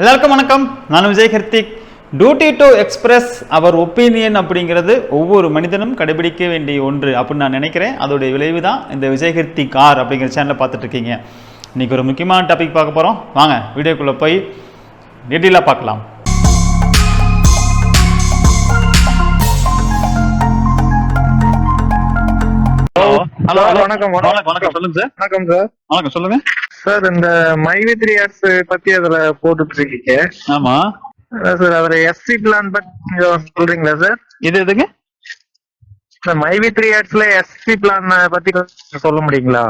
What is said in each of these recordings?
எல்லாருக்கும் வணக்கம். நான் Vijay Karthik. Duty to express our opinion அப்படிங்கிறது ஒவ்வொரு மனிதனும் கடைபிடிக்க வேண்டிய ஒன்று அப்படின்னு நான் நினைக்கிறேன். அதோடைய விளைவு தான் இந்த விஜய் கார்த்திக் ஆர் அப்படிங்கிற சேனலை பார்த்துட்டு இருக்கீங்க. இன்னைக்கு ஒரு முக்கியமான டாபிக் பார்க்க போகிறோம். வாங்க வீடியோக்குள்ளே போய் டீட்டெயிலாக பார்க்கலாம். ஹலோ வணக்கம். வணக்கம் சொல்லுங்க சார். வணக்கம் சார். வணக்கம் சொல்லுங்க சார், இந்த மைவி3 ஆட்ஸ் பத்தி அதுல போட்டுட்டு இருக்கீங்க. ஆமா சார், அதுல எஸ்சி பிளான் பத்தி கொஞ்சம் சொல்றீங்களா சார்? இது எதுங்க? மைவி3 ஆட்ஸ்ல எஸ்சி பிளான் பத்தி கொஞ்சம் சொல்ல முடியுங்களா?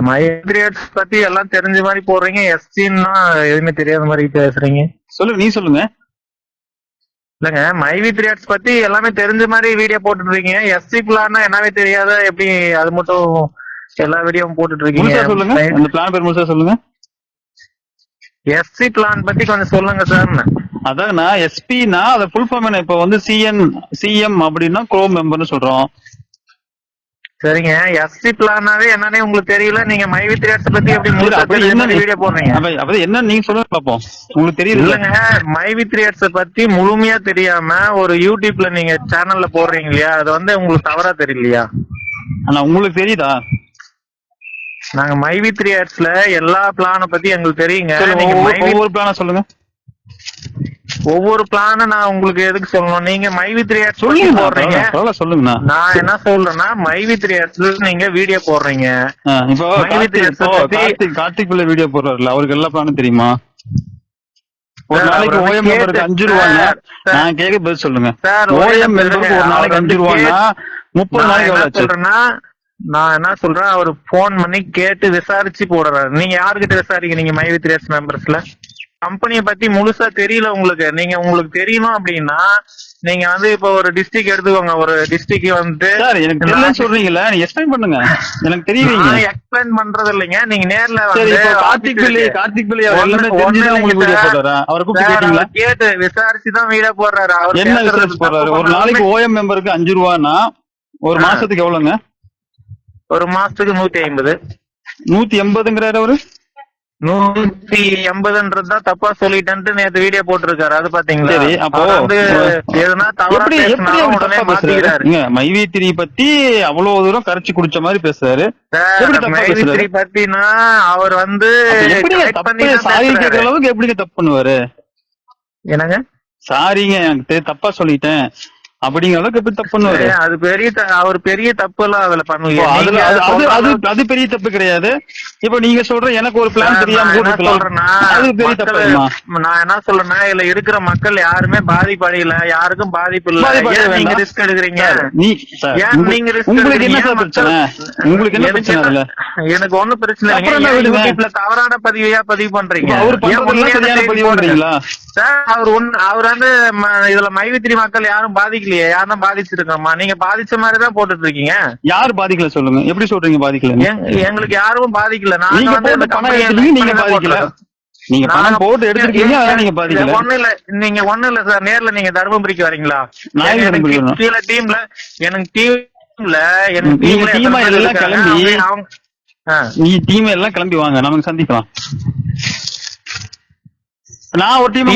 மைவி3 ஆட்ஸ் பத்தி எல்லாம் தெரிஞ்ச மாதிரி போடுறீங்க, எஸ்சின்னா எதுவுமே தெரியாத மாதிரி பேசுறீங்க. சொல்லுங்க, நீ சொல்லுங்க. இல்லங்க, மைவி3 ஆட்ஸ் பத்தி எல்லாமே தெரிஞ்ச மாதிரி வீடியோ போட்டுட்டு இருக்கீங்க. எஸ்சி பிளான் என்னவே தெரியாத எப்படி அது மட்டும் எல்லா வீடியோவும் போட்டுட்டு இருக்கீங்க. சொல்லுங்க, அந்த பிளான் பேர் முழுசா சொல்லுங்க. எஸ்சி பிளான் பத்தி கொஞ்சம் சொல்லுங்க சார். அதாங்கண்ணா, எஸ்பினா அதை ஃபுல் ஃபார்ம் என்ன? இப்ப வந்து சிஎம் அப்படின்னா குரோம் மெம்பர்னு சொல்றோம். சரிங்க, எஸ்சி பிளானாவே என்னன்னே உங்களுக்கு தெரியல, நீங்க மைவி3 ஆட்ஸ் பத்தி எப்படி வீடியோ போடுறீங்க? அப்படி என்ன நீங்க சொல்லுங்க பாப்போம். உங்களுக்கு தெரியல இல்லங்க, மைவி3 ஆட்ஸ் பத்தி முழுமையா தெரியாம ஒரு யூடியூப்ல நீங்க சேனல்ல போடுறீங்க இல்லையா, அது வந்து உங்களுக்கு தவறா தெரியலையா? ஆனா உங்களுக்கு தெரியுதா? நாங்க மைவி3 ஆட்ஸ்ல எல்லா பிளான பத்தி எங்களுக்கு தெரியுங்க. ஒவ்வொரு பிளான சொல்லுங்க. ஒவ்வொரு பிளான நான் உங்களுக்கு எதுக்கு சொல்லணும்? நீங்க மைவி3 ஆட்ஸ் போடுறீங்க, சொல்லுங்க. நான் என்ன சொல்றேன்னா மைவி3 ஆட்ஸ்ல நீங்க வீடியோ போடுறீங்க. இப்போ கார்த்திக் பிள்ளை வீடியோ போடுறாருல, அவருக்கு எல்லா பிளானும் தெரியுமா? ஒரு நாளைக்கு ஓஎம் மெம்பருக்கு 5 ரூபாங்க. நான் கேட்க பதில் சொல்லுங்க. ஓஎம் மெம்பருக்கு ஒரு நாளைக்கு 5 ரூபாங்க, 30 நாளைக்கு எவ்வளவு சொல்றேன்னா? நான் என்ன சொல்றேன், அவர் போன் பண்ணி கேட்டு விசாரிச்சு போடுறாரு. நீங்க யாருக்கிட்ட விசாரிக்கிறீங்க? மைவி3 ஆட்ஸ் மெம்பர்ஸ்ல கம்பெனியை பத்தி முழுசா தெரியல உங்களுக்கு. உங்களுக்கு தெரியணும் அப்படின்னா நீங்க வந்து இப்ப ஒரு டிஸ்ட்ரிக்ட் எடுத்துக்கோங்க. ஒரு டிஸ்ட்ரிக்ட் வந்து எனக்கு சொல்றீங்களா, எக்ஸ்பிளைன் பண்ணுங்க. எனக்கு தெரியுங்க. எக்ஸ்பிளைன் பண்றது இல்லைங்க, நீங்க நேர்ல கார்த்திக் பிள்ளை அவரை கேட்டு விசாரிச்சுதான் வீடியோ போடுறாரு. அவர் என்ன விசாரிச்சு போடுறாரு? ஒரு நாளைக்கு ஓஎம் மெம்பருக்கு 5 ரூபான்னா ஒரு மாசத்துக்கு எவ்வளவுங்க? ஒரு மாசத்துக்கு 150. 180ங்கிறாரு அவரு. 180ன்றதுதான் தப்பா சொல்லிட்டேன்ட்டு நேத்து வீடியோ போட்டிருக்காரு. அது பாத்தீங்களா? சரி, அப்போ வந்து எதுனா தவறா உடனே மாத்திக்கிறாரு. மைவி3 பத்தி அவ்வளவு தூரம் கரைச்சு குடிச்ச மாதிரி பேசுறாரு. மைவி3 பத்தினா அவர் வந்து சாரி கேட்கற அளவுக்கு எப்படிங்க தப்பு பண்ணுவாரு? என்னங்க? சாரிங்க, எனக்கு தப்பா சொல்லிட்டேன் அப்படிங்கிற அளவுக்கு எப்படி தப்பு பண்ணுவாரு? அது பெரிய அவர் பெரிய தப்பு எல்லாம் அதுல பண்ணல. அது பெரிய தப்பு கிடையாது. இப்ப நீங்க சொல்ற எனக்கு ஒரு பிளான் தெரியாம அது பெரிய தப்பு. நான் என்ன சொல்றேன்னா, இதுல இருக்கிற மக்கள் யாருமே பாதிப்படையில, யாருக்கும் பாதிப்பு இல்ல. நீங்க ரிஸ்க் எடுக்கிறீங்க. நீங்க உங்களுக்கு என்ன பிரச்சனை? உங்களுக்கு என்ன பிரச்சனை அதுல? எனக்கு ஒண்ணும் பிரச்சனை இல்ல. யூடியூப்ல தவறான பதிவு பண்றீங்க. சரியான பதிவு பண்றீங்களா சார்? அவர் வந்து இதுல மைவி3 மக்கள் யாரும் பாதிக்கலையே. யாரும் பாதிச்சிருக்கோமா? நீங்க பாதிச்ச மாதிரிதான் போட்டுட்டு இருக்கீங்க. யாரு பாதிக்கல சொல்லுங்க. எப்படி சொல்றீங்க பாதிக்கல? எங்களுக்கு யாரும் பாதிக்கல. நீங்க பாதிக்கல. நீங்க பணம் போட்டு எடுத்துருக்கீங்க, நீங்க பாதிக்கல. ஒண்ணு இல்ல சார், நேர்ல நீங்க தர்மபுரிக்கு வரீங்களா? கீழே டீம்ல எனக்கு டீமா எல்லாம் கிளம்பி நீ டீம் எல்லாம் கிளம்பி வாங்க, நமக்கு சந்திக்கலாம். நான் ஒரு டீம்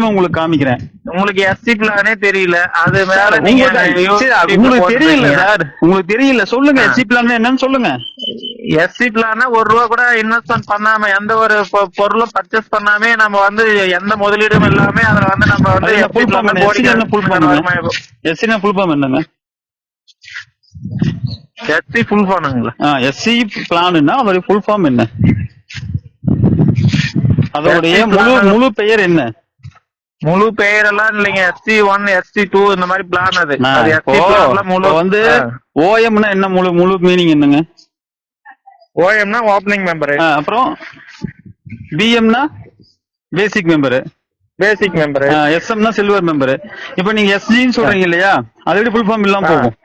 உங்களுக்கு காமிக்கிறேன். உங்களுக்கு எஸ்சி பிளானே தெரியல. அது மேல உங்களுக்கு தெரியல சார், உங்களுக்கு தெரியல. சொல்லுங்க, எஸ்சி பிளான் என்னன்னு சொல்லுங்க. எஸ்சி பிளான் ₹1 கூட இன்வெஸ்ட்மெண்ட் பண்ணாம, எந்த ஒரு பொருளும் பர்ச்சேஸ் பண்ணாமே, நம்ம வந்து எந்த முதலீடும் இல்லாம அதுல வந்து நம்ம வந்து எஸ்சி ஃபுல் ஃபார்ம் என்னங்க? எஸ்சி ஃபுல் ஃபார்ம்ங்களா? எஸ்சி பிளான்னா அதோட ஃபுல் ஃபார்ம் என்ன? அதோடைய முழு பெயர் என்ன? முழு பெயர் எல்லாம் இல்லைங்க. SC1 SC2 இந்த மாதிரி பிளான். அது வந்து ஓஎம்னா என்ன? முழு மீனிங் என்னங்க? ஓஎம்னா ஓப்பனிங் மெம்பர். அப்புறம் பிஎம்னா பேசிக் மெம்பர். எஸ்எம்னா silver member. இப்ப நீங்க எஸ்ஜின்னு சொல்றீங்க இல்லையா, அது ஃபுல் ஃபார்ம் இல்லாம போகும்.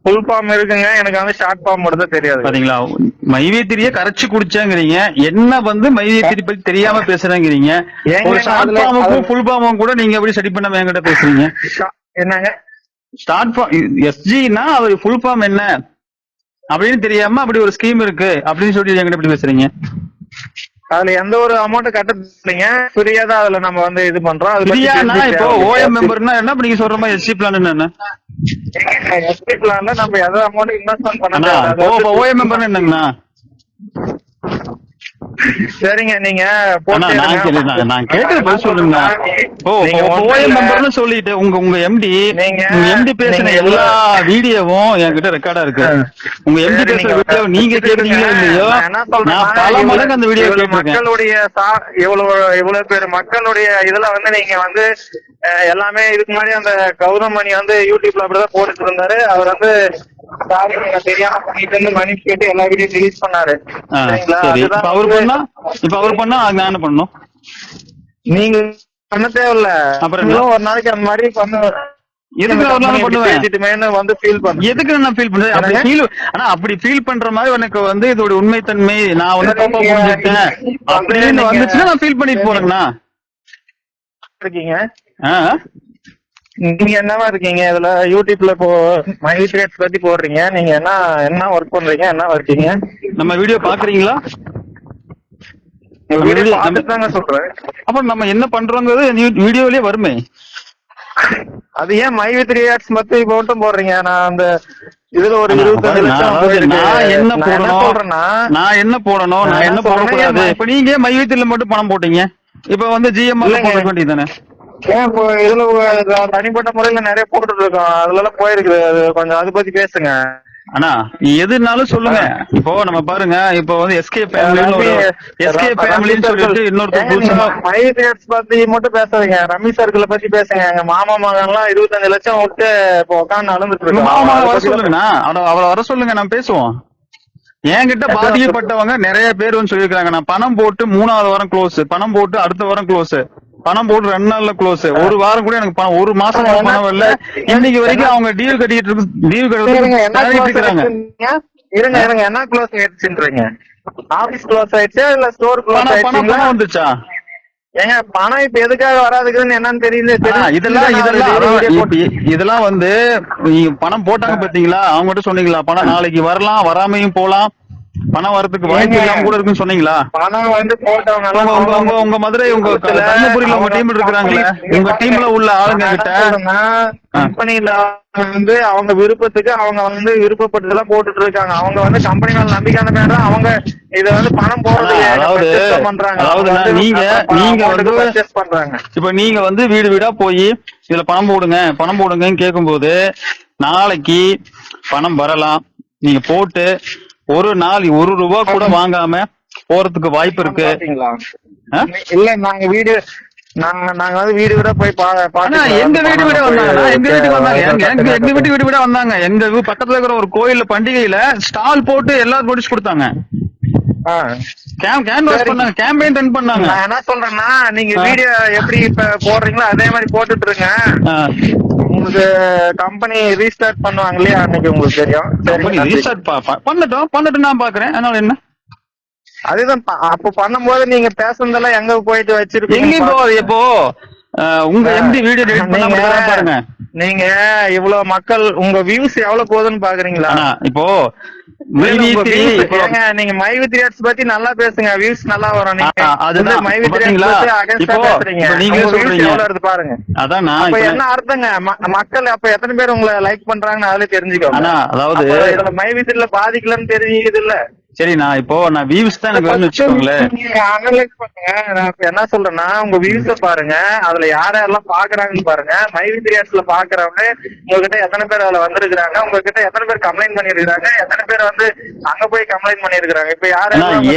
ஃபுல் ஃபார்ம் இருக்குங்க, எனக்கு வந்து ஷார்ட் ஃபார்ம் மட்டும் தான் தெரியாது. பாத்தீங்களா, மைவி3 கரைச்சு குடிச்சாங்கிறீங்க, என்ன வந்து மைவி3 பத்தி தெரியாம பேசுறேங்கிறீங்க. ஒரு ஷார்ட் ஃபார்முக்கும் ஃபுல் ஃபார்மும் கூட நீங்க எப்படி ஸ்டடி பண்ணாம என்கிட்ட பேசுறீங்க? என்னங்க ஷார்ட் ஃபார்ம் எஸ்ஜினா அவர் ஃபுல் ஃபார்ம் என்ன? அப்படின்னு தெரியாம அப்படி ஒரு ஸ்கீம் இருக்கு அப்படின்னு சொல்லி என்கிட்ட எப்படி பேசுறீங்க? அதுல எந்த ஒரு அமௌண்ட் கட்டலைங்க, ஃப்ரீயா தான் அதுல நம்ம வந்து இது பண்றோம். அது ஃப்ரீயானா இப்போ ஓஎம் மெம்பர்னா என்ன? நீங்க சொல்ற மாதிரி எஸ்சி பிளான் என்ன? எஸ்பி பிளான்ல நம்ம எதாவது அமௌண்ட் இன்வெஸ்ட்மெண்ட் பண்ணலாம். ஓஎம் மெம்பர்னா என்னங்கண்ணா? சரிங்க, நீங்க நான் கேக்குறது பதில் சொல்லுங்க. ஓஎம் மெம்பர்னு சொல்லிட்டு உங்க எம்டி பேசின எல்லா வீடியோவும் என்கிட்ட ரெக்கார்டா இருக்கு. உங்க எம்டி பேசுற வீடியோ நீங்க கேக்குறீங்களோ இல்லையோ, நான் பல மடங்கு அந்த வீடியோ கேட்டிருக்கேன். மக்களுடைய இவ்வளவு பேர் மக்களுடைய இதுல வந்து நீங்க வந்து எல்லாமே இதுக்கு முன்னாடி அந்த கௌதம் மணி வந்து யூடியூப்ல அப்படிதான் போட்டுட்டு இருந்தாரு. அவர் வந்து தெரியாம பண்ணிட்டு இருந்து மணி கேட்டு எல்லா வீடியோ ரிலீஸ் பண்ணாரு. இப்ப அவர் பண்ணா நான் என்ன பண்ணணும்? நீங்க பண்ண தேவையில்ல. அப்புறம் ஒரு நாளைக்கு அந்த மாதிரி அப்படி ஃபீல் பண்ற மாதிரி எனக்கு வந்து இதோட உண்மைத்தன்மை நான் வந்து தப்பா புரிஞ்சுட்டேன் அப்படின்னு வந்துச்சுன்னா நான் ஃபீல் பண்ணிட்டு போறேங்கண்ணா. இருக்கீங்க நீங்க என்னவா இருக்கீங்க இதுல யூடியூப்ல இப்போ மணி ட்ரேட்ஸ் பத்தி போடுறீங்க. நீங்க என்ன ஒர்க் பண்றீங்க, என்ன இருக்கீங்க? நம்ம வீடியோ பாக்குறீங்களா? சொல்றேன். அப்புறம் நம்ம என்ன பண்றோங்கிறது வீடியோலயே வருமே. அது ஏன் மை வித் ரியாக்ட்ஸ் மத்தி மட்டும் போடுறீங்க? நான் அந்த இதுல ஒரு 25 லட்சம் நான் என்ன போடணும் நான் என்ன போடக்கூடாது. இப்ப நீங்க மை வித்ல மட்டும் பணம் போட்டீங்க, இப்ப வந்து ஜிஎம் போட வேண்டியதானே? ஏன் இப்போ இதுல தனிப்பட்ட முறையில நிறைய போட்டுட்டு இருக்கோம், அதுல எல்லாம் போயிருக்குது. அது கொஞ்சம் அதை பத்தி பேசுங்க அண்ணா. எதுனாலும் சொல்லுங்க. இப்போ நம்ம பாருங்க, இப்போ வந்து எஸ்கே ஃபேமிலின்னு சொல்லிட்டு இன்னொருத்தர் பத்தி மட்டும் பேசாதீங்க, ரம்மி சர்க்கிளை பத்தி பேசுங்க. எங்க மாமா மகன் எல்லாம் 25 லட்சம் விட்டு இப்போ உட்காந்து நடந்துட்டு இருக்கோம். மாமா வர சொல்லுங்கண்ணா, அவரை வர சொல்லுங்க, நான் பேசுவோம். என்கிட்ட பாதிக்கப்பட்டவங்க நிறைய பேர் வந்து சொல்லியிருக்காங்க, நான் பணம் போட்டு 3வது வாரம் க்ளோஸ், பணம் போட்டு அடுத்த வாரம் க்ளோஸ், பணம் போட்டு 2 நாள்ல க்ளோஸ், ஒரு வாரம் கூட எனக்கு பணம், ஒரு மாசம் பணம் இல்ல. இன்னைக்கு வரைக்கும் அவங்க டீல் கட்டிட்டு இருக்காங்க. இருங்க, என்ன க்ளோஸ் ஆயிடுச்சுன்றீங்க? ஆபீஸ் க்ளோஸ் ஆயிடுச்சா இல்ல ஸ்டோர் க்ளோஸ் ஆயிடுச்சா? பணம் வந்துச்சா? ஏங்க பணம் இப்ப எதுக்காக வராதுக்குன்னு என்னன்னு தெரியல. இதெல்லாம் வந்து நீங்க பணம் போட்டாங்க பாத்தீங்களா, அவங்ககிட்ட சொன்னீங்களா பணம் நாளைக்கு வரலாம், வராமையும் போலாம், பணம் வரதுக்கு வாய்ப்பு இல்லாம கூட இருக்குன்னு சொன்னீங்களா? பணம் வந்து போட்டவங்க உங்க மதுரை உங்க தர்மபுரியில உங்க டீம் இருக்கிறாங்களே, உங்க டீம்ல உள்ள ஆளுங்க கிட்ட கம்பெனில வந்து அவங்க விருப்பத்துக்கு அவங்க வந்து விருப்பப்பட்டதெல்லாம் போட்டுட்டு இருக்காங்க. அவங்க வந்து கம்பெனி மேல நம்பிக்கையான பேர் அவங்க இத வந்து பணம் போடுறது பண்றாங்க. நீங்க வந்து பண்றாங்க. இப்ப நீங்க வந்து வீடு வீடா போய் இதுல பணம் போடுங்கன்னு கேட்கும்போது நாளைக்கு பணம் வரலாம். நீங்க போட்டு ஒரு நாள் 1 ரூபா கூட வாங்காம போறதுக்கு வாய்ப்பு இருக்கு. இல்ல நாங்க வீடு நாங்க வந்து வீடு வீடா போய் எங்க வீடு வீட வந்தாங்க. எங்க பக்கத்துல இருக்கிற ஒரு கோயில்ல பண்டிகையில ஸ்டால் போட்டு எல்லாரும் நோட்டீஸ் கொடுத்தாங்க, கேம்பெயின் ரன் பண்ணாங்க. நான் என்ன சொல்றேன்னா, நீங்க வீடியோ எப்படி இப்ப போடுறீங்களோ அதே மாதிரி போட்டுட்டு இருங்க. உங்களுக்கு கம்பெனி ரீஸ்டார்ட் பண்ணுவாங்க இல்லையா, அன்னைக்கு உங்களுக்கு தெரியும். ரீஸ்டார்ட் பண்ணட்டும் நான் பாக்குறேன். அதனால என்ன? அதுதான் அப்ப பண்ணும்போது நீங்க பேசுனதெல்லாம் எங்க போயிட்டு வச்சிருக்கீங்க? இப்போ உங்க எம்டி வீடியோ பாருங்க. நீங்க இவ்வளவு மக்கள் உங்க வியூஸ் எவ்வளவு போகுதுன்னு பாக்குறீங்களா? இப்போ நீங்க மை வித் ரியாக்ட்ஸ் பத்தி நல்லா பேசுங்க, வியூஸ் நல்லா வரும். நீங்க மை வித் ரியாக்ட்ஸ் பேசுறீங்க, நீங்க எவ்வளவு இருக்கு பாருங்க. அதான் என்ன அர்த்தங்க? மக்கள் அப்ப எத்தனை பேர் உங்களை லைக் பண்றாங்கன்னு அதுல தெரிஞ்சுக்கோங்க. அதாவது மை வித்ல பாதிக்கலன்னு தெரியுது இல்ல? சரி, நான் வியூஸ் தான் எனக்கு வேணும்னு வச்சுக்கோங்களேன். அனலைஸ் பண்ணுங்க. நான் இப்ப என்ன சொல்றேன்னா, உங்க வியூஸ பாருங்க, அதுல யாரெல்லாம் பாக்குறாங்கன்னு பாருங்க. மை வித் ரியாக்ட்ஸ்ல பாக்குறவங்க உங்ககிட்ட எத்தனை பேர் அதுல வந்திருக்காங்க, உங்ககிட்ட எத்தனை பேர் கம்ப்ளைண்ட் பண்ணிருக்காங்க, எத்தனை பேர் வந்து அங்க போய் கம்ப்ளைண்ட் பண்ணிருக்காங்க. இப்ப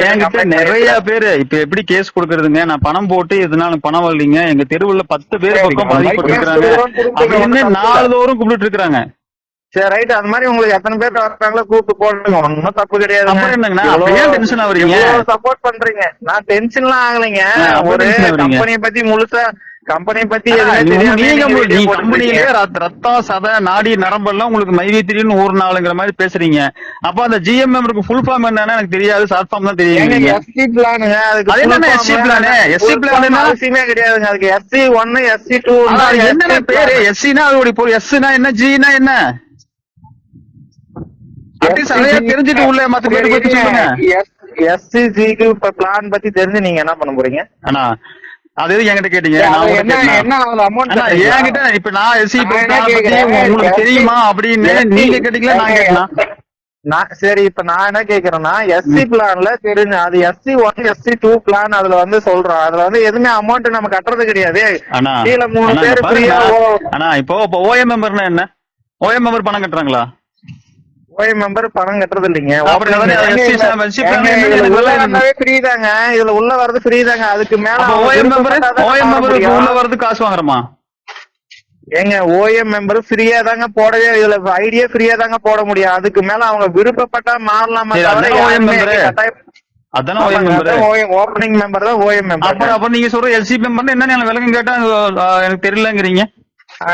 என்கிட்ட நிறைய பேரு இப்ப எப்படி கேஸ் கொடுக்கறதுங்க, நான் பணம் போட்டு இதனால பணம் வரலீங்க, எங்க தெருவுல 10 பேர் பக்கம் பாதிக்கப்பட்டிருக்காங்க அப்படின்னு நாள்தோறும் கூப்பிட்டு இருக்காங்க. சரி ரைட், அது மாதிரி உங்களுக்கு எத்தனை பேர் வர்றாங்களோ கூப்பிட்டு போடுங்க, ஒன்னும் தப்பு கிடையாது. சப்போர்ட் பண்றீங்க, நான் டென்ஷன்லாம் ஆகலைங்க. ஒரு கம்பெனியை பத்தி முழுசா கம்பெனியை பத்தி ரத்தம் சதை நாடி நரம்பெல்லாம் உங்களுக்கு மைவித்திரின்னு ஒரு நாளுங்கிற மாதிரி பேசுறீங்க. அப்ப அந்த ஜிஎம்எம் ஃபுல் ஃபார்ம் என்னன்னா எனக்கு தெரியாது, ஷார்ட் ஃபார்ம் தான் தெரியும். எஸ்சி பிளானுங்க, அவசியமே கிடையாதுங்க. அதுக்கு SC1 SC2 என்ன பேரு? எஸ்சினா அதோட எஸ்னா என்ன, ஜினா என்ன? அட்லீஸ்ட் அதையா தெரிஞ்சுட்டு உள்ள மத்த பேர் பத்தி சொல்லுங்க. எஸ்சிஜிக்கு இப்ப பிளான் பத்தி தெரிஞ்சு நீங்க என்ன பண்ண போறீங்க? அண்ணா அது எது என்கிட்ட கேட்டீங்க? என்கிட்ட இப்ப நான் எஸ்சி உங்களுக்கு தெரியுமா அப்படின்னு நீங்க கேட்டீங்களா நான் கேட்டேனா? சரி, இப்ப நான் என்ன கேக்குறேன்னா எஸ்சி பிளான்ல தெரிஞ்ச அது SC1 SC2 பிளான் அதுல வந்து சொல்றோம். அதுல வந்து எதுவுமே அமௌண்ட் நம்ம கட்டுறது கிடையாது. கீழே 3 பேர் ஃப்ரீயா. ஆனா இப்போ ஓஎம் மெம்பர்னா என்ன? ஓஎம் மெம்பர் பணம் கட்டுறாங்களா? ஓஎம் மெம்பர் பணம் கட்டுறது இல்லைங்க. ஃப்ரீ தாங்க, இதுல உள்ள வர்றது ஃப்ரீ தாங்க. அதுக்கு மேல ஓஎம் மெம்பர் உள்ள வர்றது காசு வாங்குறமா? ஏங்க ஓஎம் மெம்பர் ஃப்ரீயா தாங்க போடவே, இதுல ஐடியா ஃப்ரீயா தாங்க போட முடியும். அதுக்கு மேல அவங்க விருப்பப்பட்டா மாறலாமா தவிர அதான ஓஎம் மெம்பர். ஓப்பனிங் மெம்பர் தான் ஓஎம் மெம்பர். அப்ப நீங்க சொல்ற எஸ்சி மெம்பர் என்ன விளக்கம் கேட்டா எனக்கு தெரியலங்கிறீங்க.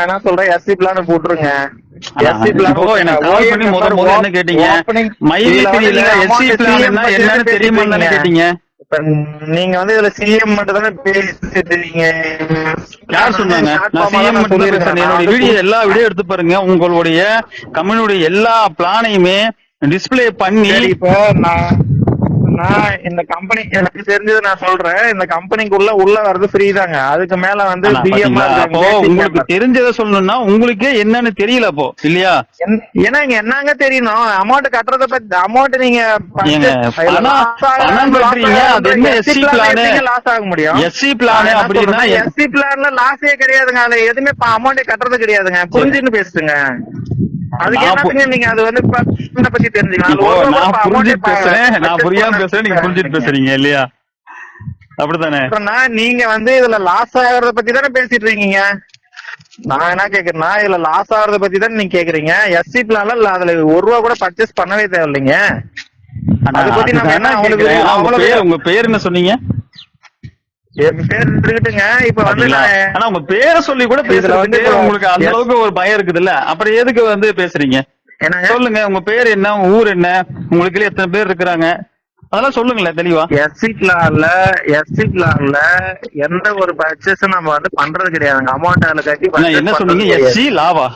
என்ன சொல்றேன், எஸ்சி பிளான் போட்டுருங்க. எஸ்சி பிளான் என்ன கேட்டீங்க? எஸ்சி பிளான் என்னன்னு தெரியுமா கேட்டீங்க? நீங்க வந்து இதுல சிஎம் மட்டும் தானே பேசிட்டீங்க. யார் சொன்னாங்க? நான் சிஎம் மட்டும் பேசுறேன். என்னோட வீடியோ எல்லா வீடியோ எடுத்து பாருங்க. உங்களுடைய கம்பெனியுடைய எல்லா பிளானையுமே டிஸ்பிளே பண்ணி. இப்ப நான் இந்த கம்பெனி எனக்கு தெரிஞ்சது நான் சொல்றேன். இந்த கம்பெனிக்குள்ள உள்ள வர்றது ஃப்ரீ தாங்க. அதுக்கு மேல வந்து உங்களுக்கு தெரிஞ்சதை சொல்லணும்னா உங்களுக்கே என்னன்னு தெரியல அப்போ இல்லையா? ஏன்னா என்னங்க தெரியணும்? அமௌண்ட் கட்டுறத பத்தி அமௌண்ட் நீங்க லாஸ் ஆக முடியும். எஸ்சி பிளான் அப்படின்னா எஸ்சி பிளான்ல லாஸே கிடையாதுங்க. அதுல எதுவுமே அமௌண்ட் கட்டுறது கிடையாதுங்க. புரிஞ்சுன்னு பேசுங்க. அதுக்கு என்னத்துங்க நீங்க அது வந்து பத்தி தெரிஞ்சுக்கலாம். நான் புரியாம பேசுறேன், நீங்க புரிஞ்சுட்டு பேசுறீங்க இல்லையா? அப்படித்தானே? நீங்க வந்து இதுல லாஸ் ஆகுறத பத்தி தானே பேசிட்டு இருக்கீங்க. நான் என்ன கேக்குறேன்னா இதுல லாஸ் ஆகுறத பத்தி தானே நீங்க கேக்குறீங்க. எஸ்சி பிளான்ல அதுல ₹1 கூட பர்ச்சேஸ் பண்ணவே தேவையில்லைங்க. அதை பத்தி நம்ம என்ன உங்க பேர் என்ன சொன்னீங்க? என் பேர் இருக்குங்க. இப்ப வந்து ஆனா உங்க பேரை சொல்லி கூட பேசுறது உங்களுக்கு அந்த அளவுக்கு ஒரு பயம் இருக்குது இல்ல? அப்புறம் எதுக்கு வந்து பேசுறீங்க? சொல்லுங்க, உங்க பேர் என்ன, ஊர் என்ன, உங்களுக்கு எத்தனை பேர் இருக்கிறாங்க, அதெல்லாம் சொல்லுங்களேன் தெளிவா. எஸ்சி பிளான்ல எந்த ஒரு பர்ச்சேஸ் நம்ம வந்து பண்றது கிடையாதுங்க. அமௌண்ட் அதுல கட்டி. என்ன சொன்னீங்க? எஸ்சி லாவா?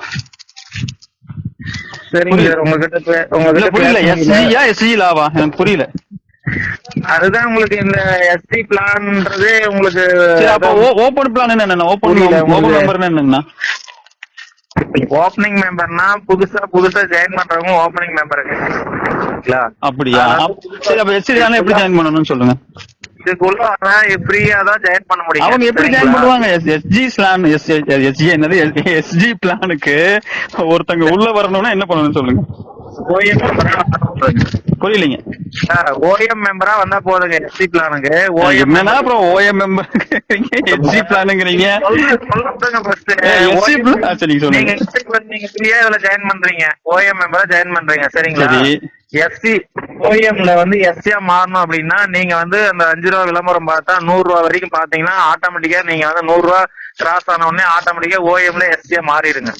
சரிங்க, உங்ககிட்ட புரியல. எஸ்சியா எஸ்சி லாவா? எனக்கு புரியல. அதுதான் உங்களுக்கு இந்த எஸ்சி பிளான்ன்றதே உங்களுக்கு. ஓபன் பிளான் என்ன? ஓபன் மெம்பர் என்னன்னா ஓப்பனிங் மெம்பர்னா புதுசா ஜாயின் பண்றவங்க ஓப்பனிங் மெம்பர். அப்படியா? சரி, அப்ப எஸ்சி தானே எப்படி ஜாயின் பண்ணணும்னு சொல்லுங்க. இதுக்குள்ள ஃப்ரீயா தான் ஜாயின் பண்ண முடியும். அவங்க எப்படி ஜாயின் பண்ணுவாங்க? எஸ்ஜி என்னது எஸ்ஜி பிளானுக்கு ஒருத்தங்க உள்ள வரணும்னா என்ன பண்ணணும்னு சொல்லுங்க. புரியலீங்க. ஓஎம் மெம்பரா வந்தா போதுங்க எஸ்சி பிளானுக்கு. என்னன்னா அப்புறம் ஓஎம் மெம்பர் எஸ்சி பிளானுங்கிறீங்க. நீங்க ஃப்ரீயா இதுல ஜாயின் பண்றீங்க, ஓஎம் மெம்பரா ஜாயின் பண்றீங்க, சரிங்களா? எஸ்சி ஓஎம்ல வந்து எஸ்சியா மாறணும் அப்படின்னா நீங்க வந்து அந்த ₹5 விளம்பரம் பார்த்தா ₹100 வரைக்கும் பாத்தீங்கன்னா ஆட்டோமேட்டிக்கா நீங்க வந்து ₹100 கிராஸ் ஆன உடனே ஆட்டோமேட்டிக்கா ஓஎம்ல எஸ்சியா மாறிடுங்க.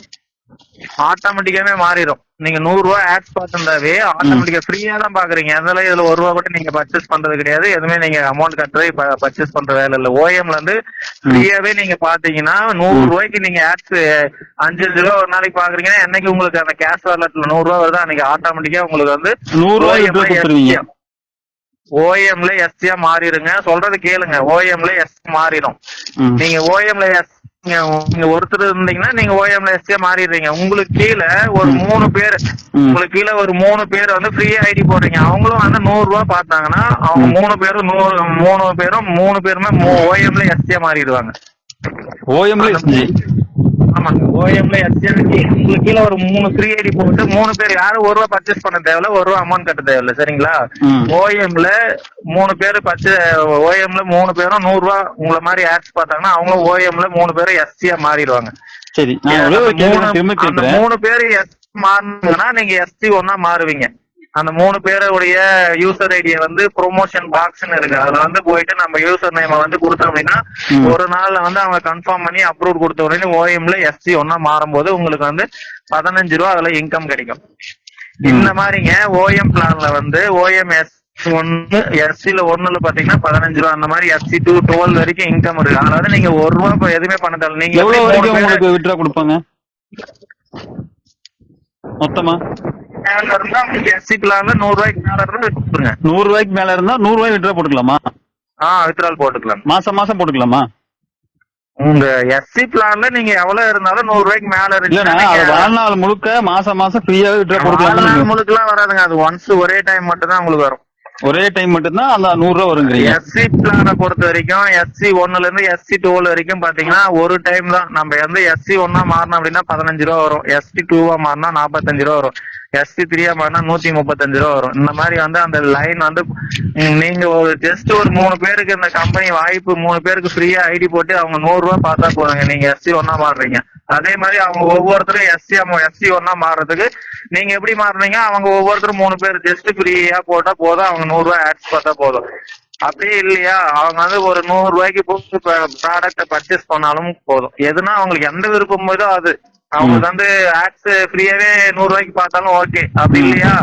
ஆட்டோமேட்டிக்காவே மாறிடும். நீங்க ₹100 ஆட்ஸ் பார்த்திருந்தாவே ஆட்டோமேட்டிக்கா ஃப்ரீயா தான் பாக்குறீங்க. அதுல இதுல ₹1 கூட நீங்க பர்ச்சேஸ் பண்றது கிடையாது. எதுவுமே நீங்க அமௌண்ட் கட்டுறது பர்ச்சேஸ் பண்ற வேலை இல்ல. ஓஎம்ல இருந்து ஃப்ரீயாவே நீங்க பாத்தீங்கன்னா ₹100 நீங்க ஆட்ஸ் 5 ரூபா ஒரு நாளைக்கு பாக்குறீங்கன்னா என்னைக்கு உங்களுக்கு அந்த கேஷ் வாலெட்ல ₹100 வருதா அன்னைக்கு ஆட்டோமேட்டிக்கா உங்களுக்கு வந்து ஓஎம்ல எஸ்சியா மாறிடுங்க. சொல்றது கேளுங்க, ஓஎம்ல எஸ் மாறிடும். நீங்க ஓஎம்ல எஸ் நீங்க ஒருத்தர் இருந்தீங்கன்னா நீங்க ஓஎம்ல எஸ்சியா மாறிடுறீங்க. உங்களுக்கு கீழே ஒரு 3 பேர் வந்து ஃப்ரீயா ஐடி போடுறீங்க. அவங்களும் வந்து ₹100 பார்த்தாங்கன்னா அவங்க 3 பேருமே ஓஎம்ல எஸ்சியா மாறிடுவாங்க. ஓஎம்ல எஸ்சி. ஆமாங்க, ஓஎம்ல எஸ்சி. உங்களுக்கு கீழே ஒரு 3 ஃப்ரீ ஐடி போட்டு 3 பேர் யாரும் ₹1 பர்ச்சேஸ் பண்ண தேவையில்ல, ₹1 அமௌண்ட் கட்ட தேவையில்ல, சரிங்களா? ஓஎம்ல 3 பேர் ஓஎம்ல 3 பேரும் ₹100 உங்களை மாதிரி ஆட்ஸ் பார்த்தாங்கன்னா அவங்களும் ஓஎம்ல 3 பேரும் எஸ்சியா மாறிடுவாங்க. சரி, 3 பேர் எஸ் மாறினாங்கன்னா நீங்க SC1 மாறுவீங்க. அந்த 3 பேருடைய யூசர் ஐடியை வந்து ப்ரொமோஷன் பாக்ஸ்ன்னு இருக்கு. அதுல வந்து போயிட்டு நம்ம யூசர் நேம் வந்து கொடுத்தோம் அப்படின்னா ஒரு நாள்ல வந்து அவங்க கன்ஃபார்ம் பண்ணி அப்ரூவ் கொடுத்த உடனே ஓஎம்ல SC1 மாறும்போது உங்களுக்கு வந்து ₹15 அதுல இன்கம் கிடைக்கும். இந்த மாதிரிங்க ஓஎம் பிளான்ல வந்து ஓஎம் S1 SC-ல 1ல பாத்தீங்கன்னா ₹15 அந்த மாதிரி SC2 12 வரைக்கும் இன்கம் இருக்கு. அதாவது நீங்க ₹1 எதுவுமே பண்ண தேவை. நீங்க எவ்வளவு வரைக்கும் உங்களுக்கு வித்ட்ரா கொடுப்பாங்க மொத்தமா? மேல இருந்தா உங்களுக்கு எஸ்சி பிளான்ல 100 ரூபாய்க்கு மேல இருந்தா விட்டுருங்க. 100 ரூபாய்க்கு மேல இருந்தா 100 ரூபாய் விட்ரா போட்டுக்கலாமா? வித்ட்ரால் போட்டுக்கலாம். மாசம் மாசம் போட்டுக்கலாமா? உங்க எஸ்சி பிளான்ல நீங்க எவ்வளவு இருந்தாலும் 100 ரூபாய்க்கு மேல இருக்கு. வாழ்நாள் முழுக்க மாசம் மாசம் ஃப்ரீயாவே விட்ரா போட்டுக்கலாம். முழுக்க எல்லாம் வராதுங்க. அது ஒன்ஸ் ஒரே டைம் மட்டும் தான் உங்களுக்கு வரும். ஒரே டைம் மட்டும்தான் அந்த 100 ரூபா வருங்கிறீங்க. எஸ்சி பிளான பொறுத்த வரைக்கும் SC 1ல இருந்து SC 2 வரைக்கும் பாத்தீங்கன்னா ஒரு டைம் தான். நம்ம வந்து SC 1 மாறணும் அப்படின்னா 15 ரூபா வரும். SC 2 மாறினா 45 ரூபா வரும். SC 3 மாறினா 135 ரூபா வரும். இந்த மாதிரி வந்து அந்த லைன் வந்து நீங்க ஒரு ஜஸ்ட் ஒரு 3 பேருக்கு இந்த கம்பெனி வாய்ப்பு 3 பேருக்கு ஃப்ரீயா ஐடி போட்டு அவங்க 100 ரூபா பார்த்தா போதுங்க. நீங்க SC 1 மாறுறீங்க. அதே மாதிரி அவங்க ஒவ்வொருத்தரும் SC 1 மாறுறதுக்கு நீங்க எப்படி மாறுறீங்க, அவங்க ஒவ்வொருத்தரும் 3 பேர் ஜஸ்ட் ஃப்ரீயா போட்டா போதும். அவங்க 100 ரூபாய் ஆட்ஸ் பார்த்தா போதும். அப்படியே இல்லையா, அவங்க வந்து ஒரு 100 ரூபாய்க்கு போட்டு ப்ராடக்ட பர்ச்சேஸ் பண்ணாலும் போதும். எதுனா அவங்களுக்கு எந்த விருப்பம் போதோ அது அவங்களுக்கு வந்து ஆட்ஸ் ஃப்ரீயாவே 100 ரூபாய்க்கு பார்த்தாலும் ஓகே. அப்படி இல்லையா,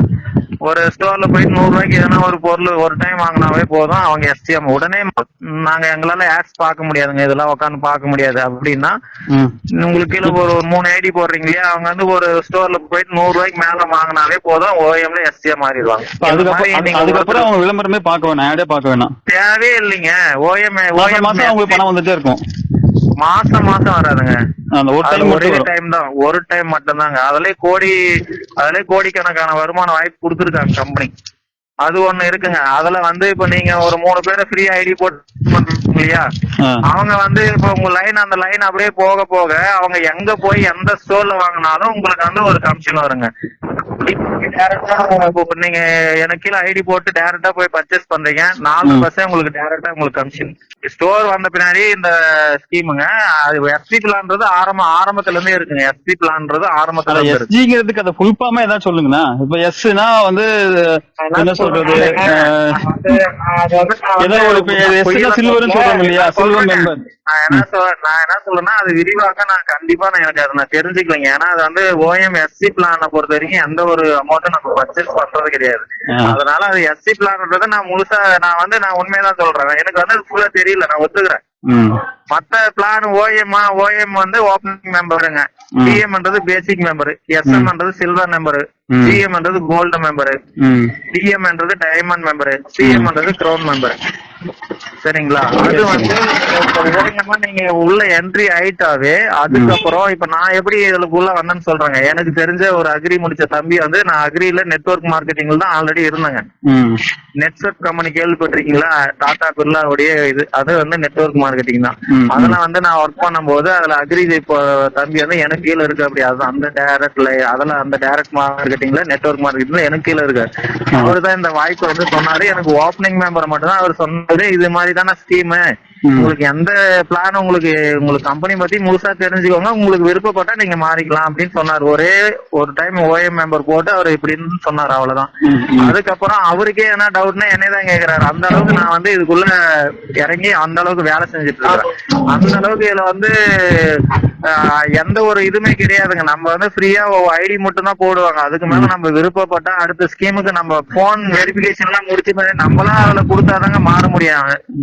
ஒரு ஸ்டோர்ல போயிட்டு 100 ரூபாய்க்கு எதனா ஒரு பொருள் ஒரு டைம் வாங்கினாவே போதும். அவங்க SCM உடனே நாங்க எங்களால ஆட்ஸ் பார்க்க முடியாதுங்க, இதெல்லாம் உட்காந்து பார்க்க முடியாது அப்படின்னா உங்களுக்கு கீழே ஒரு 3 ஐடி போடுறீங்க இல்லையா, அவங்க வந்து ஒரு ஸ்டோர்ல போயிட்டு 100 ரூபாய்க்கு மேல வாங்கினாவே போதும். OEMல SCM மாறிடுவாங்க. அதுக்கப்புறம் அவங்க விளம்பரமே பார்க்க வேணாம், ஆடே பார்க்க வேணாம், தேவையே இல்லைங்க. OEM அவங்களுக்கு பணம் வந்துட்டே இருக்கும். மாசம் வராதுங்க. ஒரே டைம் தான், ஒரு டைம் மட்டும் தாங்க. அதுலயே கோடிக்கணக்கான வருமான வாய்ப்பு கொடுத்துருக்காங்க கம்பெனி. அது ஒண்ணு இருக்குங்க. அதுல வந்து இப்ப நீங்க ஒரு 3 பேரை ஃப்ரீ ஐடி போட்டு இல்லையா, அவங்க வந்து இப்ப உங்க அந்த லைன் அப்படியே போக போக அவங்க எங்க போய் எந்த ஸ்டோர்ல வாங்கினாலும் உங்களுக்கு வந்து ஒரு கமிஷன் வருங்க. நீங்க எனக்கு கீழே ஐடி போட்டு டைரக்டா போய் பர்ச்சேஸ் பண்றீங்க, 4% உங்களுக்கு டைரக்டா உங்களுக்கு கமிஷன். ஸ்டோர் வந்த பின்னாடி இந்த ஸ்கீமுங்க. அது எஸ்சி பிளான்றது ஆரம்பத்துல இருந்தே இருக்குங்க. எஸ்சி பிளான்றது ஆரம்பத்துல எஸ்ஜிங்கிறதுக்கு அதை ஃபுல் ஃபார்மா ஏதாவது சொல்லுங்கண்ணா. இப்ப எஸ்னா வந்து என்ன சொல்றது, ஏதோ ஒரு சில்வர்னு சொல்றாங்க இல்லையா, சில்வர் மெம்பர். நான் என்ன சொல்றேன்னா அது விரிவாக கண்டிப்பா எனக்கு அதை நான் தெரிஞ்சுக்கலைங்க. ஏன்னா அது வந்து OEM SC பிளான பொறுத்த வரைக்கும் எந்த ஒரு அமௌண்ட்டும் நம்ம பர்ச்சேஸ் பண்றது கிடையாது. அதனால அது SC பிளான்ன்றத நான் முழுசா நான் உண்மையதான் சொல்றேன். எனக்கு வந்து ஃபுல்லா தெரியல, நான் ஒத்துக்கிறேன். மத்த பிளான் OEM வந்து ஓப்பனிங் மெம்பருங்க, PM basic member, SM silver member, GM gold member, DM diamond member, CM crown member. சரிங்களா? அது வந்து நீங்க உள்ள என்ட்ரி ஆயிட்டாவே அதுக்கப்புறம் இப்ப நான் எப்படி இதுக்குள்ள வந்தேன்னு சொல்றேங்க. எனக்கு தெரிஞ்ச ஒரு அக்ரி முடிச்ச தம்பி வந்து, நான் அக்ரில நெட்வொர்க் மார்க்கெட்டிங்ல தான் ஆல்ரெடி இருந்தேங்க. நெட்வொர்க் கம்பெனி கேள்விப்பட்டிருக்கீங்களா? டாடா பிர்லாவுடைய இது அது வந்து நெட்வொர்க் மார்க்கெட்டிங் தான். அதெல்லாம் வந்து நான் ஒர்க் பண்ணும் போது அதுல அக்ரி தம்பி வந்து எனக்கு கீழே இருக்கு. அப்படி அது அந்த டைரக்ட்ல அதெல்லாம் அந்த டைரக்ட் மார்க்கெட்டிங்ல நெட்வொர்க் மார்க்கெட்டிங்ல எனக்கு கீழே இருக்கு. அவரு தான் இந்த வாய்ப்பு வந்து சொன்னாரு. எனக்கு ஓப்பனிங் மெம்பர் மட்டும் தான் அவர் சொன்னாரு. இது மாதிரி தானே ஸ்கீமு, உங்களுக்கு எந்த பிளான் உங்களுக்கு கம்பெனி பத்தி முழுசா தெரிஞ்சுக்கோங்க, உங்களுக்கு விருப்பப்பட்டா நீங்க மாறிக்கலாம் அப்படின்னு சொன்னார். ஒரே ஒரு டைம் OEM மெம்பர் போட்டு அவர் இப்படின்னு சொன்னார், அவ்வளவுதான். அதுக்கப்புறம் அவருக்கே என்ன டவுட்னா என்னதான் கேக்குறாரு. அந்த அளவுக்கு நான் வந்து இதுக்குள்ள இறங்கி அந்த அளவுக்கு வேலை செஞ்சுட்டு இருக்கேன். அந்த அளவுக்கு இதுல வந்து எந்த ஒரு இதுமே கிடையாதுங்க. நம்ம வந்து ஃப்ரீயா ஐடி மட்டும் தான் போடுவாங்க. அதுக்கு மேல நம்ம விருப்பப்பட்டா அடுத்த ஸ்கீமுக்கு நம்ம போன் வெரிபிகேஷன் எல்லாம் முடிச்சு நம்மளாம் அதுல கொடுத்தாதாங்க மாற முடியும்.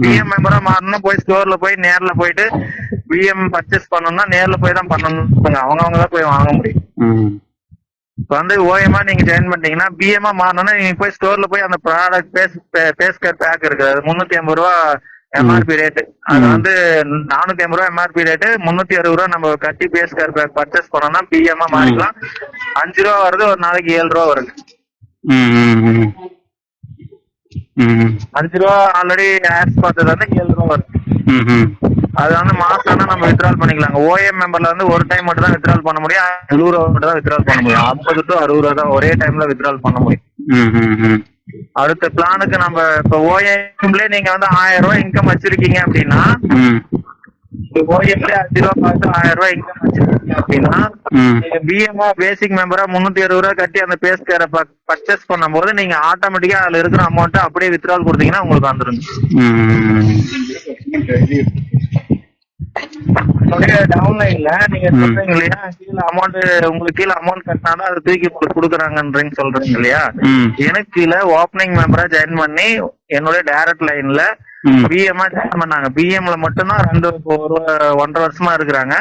PM மெம்பரா மாறணும் போய் ஸ்டோர்ல போய் நேர்ல போயிட்டு PM பர்ச்சேஸ் பண்ணணும்னா நேர்ல போய் தான் பண்ணணும். அவங்க தான் போய் வாங்க முடியும். இப்ப வந்து OEM நீங்க ஜாயின் பண்ணிட்டீங்கன்னா PM மாறணும்னா நீங்க போய் ஸ்டோர்ல போய் அந்த ப்ராடக்ட் பேஸ்கர் பேக் இருக்கு, அது 350 ரூபா MRP ரேட்டு. அது வந்து 450 ரூபா MRP ரேட்டு, 360 ரூபா நம்ம கட்டி பேஸ்கர் பேக் பர்ச்சேஸ் பண்ணோம்னா PM மாறிக்கலாம். 5 ரூபா வருது, ஒரு நாளைக்கு 7 ரூபா வருது. 5 ரூபா ஆல்ரெடி ஆட்ஸ் பார்த்தது வந்து 7 ரூபா வருது. அது வந்து மாசம் நம்ம வித்ட்ரால் பண்ணிக்கலாங்க. OEM மெம்பர்ல வந்து ஒரு டைம் மட்டும் தான் வித்ட்ரால் பண்ண முடியும், 70 ரூபா மட்டும் தான் வித்ட்ரால் பண்ண முடியும். 50 to 60 ரூபா தான் ஒரே டைம்ல வித்ட்ரால் பண்ண முடியும். அடுத்த பிளானுக்கு நம்ம இப்ப OEMல நீங்க வந்து 1000 ரூபாய் இன்கம் வச்சிருக்கீங்க அப்படின்னா, OEMல 5 ரூபா பார்த்து 1000 ரூபாய் இன்கம் வச்சிருக்கீங்க அப்படின்னா, BM பேசிக் மெம்பரா 360 ரூபாய் கட்டி அந்த பேஸ்கரை பர்ச்சேஸ் பண்ணும் போது நீங்க ஆட்டோமேட்டிக்கா அதுல இருக்கிற அமௌண்ட் அப்படியே வித்ட்ரால் கொடுத்தீங்கன்னா உங்களுக்கு வந்துருங்க. டவுன்லைன்ல நீங்க சொல்றீங்க இல்லையா, கீழே அமௌண்ட் உங்களுக்கு கீழே அமௌண்ட் கட்டினாலும் அதை தூக்கி உங்களுக்கு கொடுக்குறாங்கன்றீங்க சொல்றீங்க இல்லையா. எனக்கு கீழே ஓப்பனிங் மெம்பரா ஜாயின் பண்ணி என்னுடைய டைரக்ட் லைன்ல பிஎம் ஜாயின் பண்ணாங்க. பிஎம்ல மட்டும்தான் 1.5 வருஷமா இருக்கிறாங்க.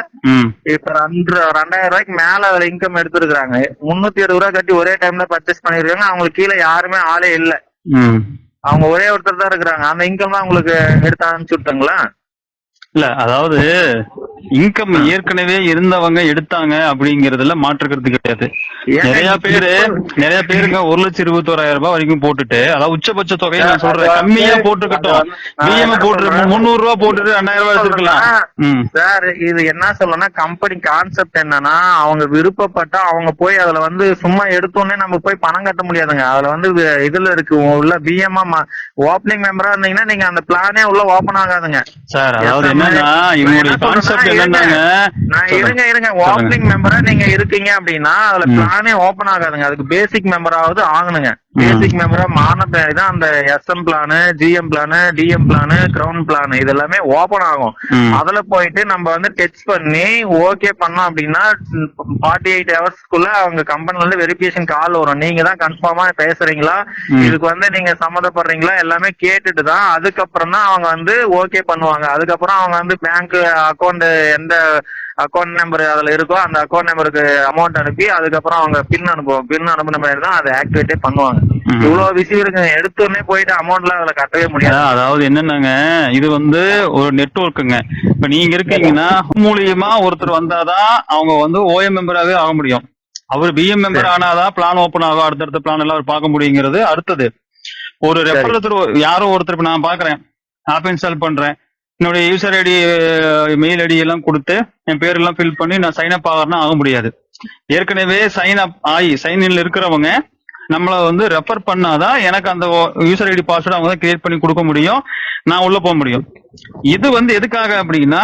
இப்ப 2000 ரூபாய்க்கு மேல அதுல இன்கம் எடுத்துருக்காங்க. 370 ரூபாய் கட்டி ஒரே டைம்ல பர்ச்சேஸ் பண்ணிருக்காங்க. அவங்களுக்கு கீழே யாருமே ஆளே இல்ல, அவங்க ஒரே ஒருத்தர் தான் இருக்கிறாங்க. அந்த இன்கம் தான் உங்களுக்கு எடுத்து அனுப்பிச்சு விட்டாங்களா? இல்ல, அதாவது இன்கம் ஏற்கனவே இருந்தவங்க எடுத்தாங்க அப்படிங்கறதுல மாற்றுக்கிறது கிடையாது. நிறைய பேருங்க 1,21,000 ரூபாய் வரைக்கும் போட்டுட்டு, அதாவது உச்சபட்ச தொகையை நான் சொல்றேன், கம்மியா போட்டுக்கட்டும், பிஎம் போட்டு 300 ரூபாய் போட்டுட்டு 2000 ரூபாய் எடுத்துக்கலாம் சார். இது என்ன சொல்லணும்னா, கம்பெனி கான்செப்ட் என்னன்னா, அவங்க விருப்பப்பட்டா அவங்க போய் அதுல வந்து சும்மா எடுத்தோடனே நம்ம போய் பணம் கட்ட முடியாதுங்க. அதுல வந்து இதுல இருக்கு உள்ள பிஎம் ஓப்பனிங் மெம்பரா இருந்தீங்கன்னா நீங்க அந்த பிளானே உள்ள ஓபன் ஆகாதுங்க சார். அதாவது என்னன்னா, இவங்களுடைய கான்செப்ட் என்னன்னாங்க, இருங்க ஓப்பனிங் மெம்பரா நீங்க இருக்கீங்க அப்படின்னா அதுல பிளானே ஓபன் ஆகாதுங்க. அதுக்கு பேசிக் மெம்பராவது ஆகணுங்க. பேசிக் மெம்பரா மாறின பிளான் தான் அந்த SM plan, GM plan, DM plan, ground plan இது எல்லாமே ஓபன் ஆகும். அதுல போயிட்டு நம்ம வந்து டெஸ்ட் பண்ணி ஓகே பண்ணோம் அப்படின்னா 48 ஹவர்ஸ்க்குள்ள அவங்க கம்பெனில இருந்து வெரிஃபிகேஷன் கால் வரும். நீங்க தான் கன்ஃபார்மா பேசுறீங்களா, இதுக்கு வந்து நீங்க சம்மந்தப்படுறீங்களா எல்லாமே கேட்டுட்டு தான் அதுக்கப்புறம் தான் அவங்க வந்து ஓகே பண்ணுவாங்க. அதுக்கப்புறம் அவங்க வந்து பேங்க் அக்கௌண்ட் எந்த அக்கௌண்ட் நம்பர் அதுல இருக்கோ அந்த அக்கௌண்ட் நம்பருக்கு அமௌண்ட் அனுப்பி அதுக்கப்புறம் அவங்க பின் அனுப்புவோம். பின் அனுப்பின மாதிரி தான் அதை ஆக்டிவேட்டே பண்ணுவாங்க. இவ்வளவு விஷயம் இருக்குங்க. எடுத்தோடனே போயிட்டு அமௌண்ட்லாம் அதுல கட்டவே முடியாது. அதாவது என்னன்னாங்க, இது வந்து ஒரு நெட்வொர்க்குங்க. இப்ப நீங்க இருக்கீங்கன்னா மூலியமா ஒருத்தர் வந்தாதான் அவங்க வந்து ஓஎம் மெம்பராகவே ஆக முடியும். அவர் பிஎம் மெம்பர் ஆனாதான் பிளான் ஓபன் ஆகும், அடுத்தடுத்த பிளான் எல்லாம் அவர் பார்க்க முடியுங்கிறது. அடுத்தது ஒரு ரெஃபரல் யாரோ ஒருத்தர் நான் பாக்குறேன், ஆப் இன்ஸ்டால் பண்றேன், என்னுடைய யூசர் ஐடி மெயில் ஐடி எல்லாம் கொடுத்து என் பேர் எல்லாம் ஃபில் பண்ணி நான் சைன் அப் ஆகிறேன்னா ஆக முடியாது. ஏற்கனவே சைன் அப் ஆகி சைன் இன்ல இருக்கிறவங்க நம்மள வந்து ரெஃபர் பண்ணாதான் எனக்கு அந்த யூசர் ஐடி பாஸ்வேர்டு அவங்க தான் கிரியேட் பண்ணி கொடுக்க முடியும், நான் உள்ள போக முடியும். இது வந்து எதுக்காக அப்படின்னா,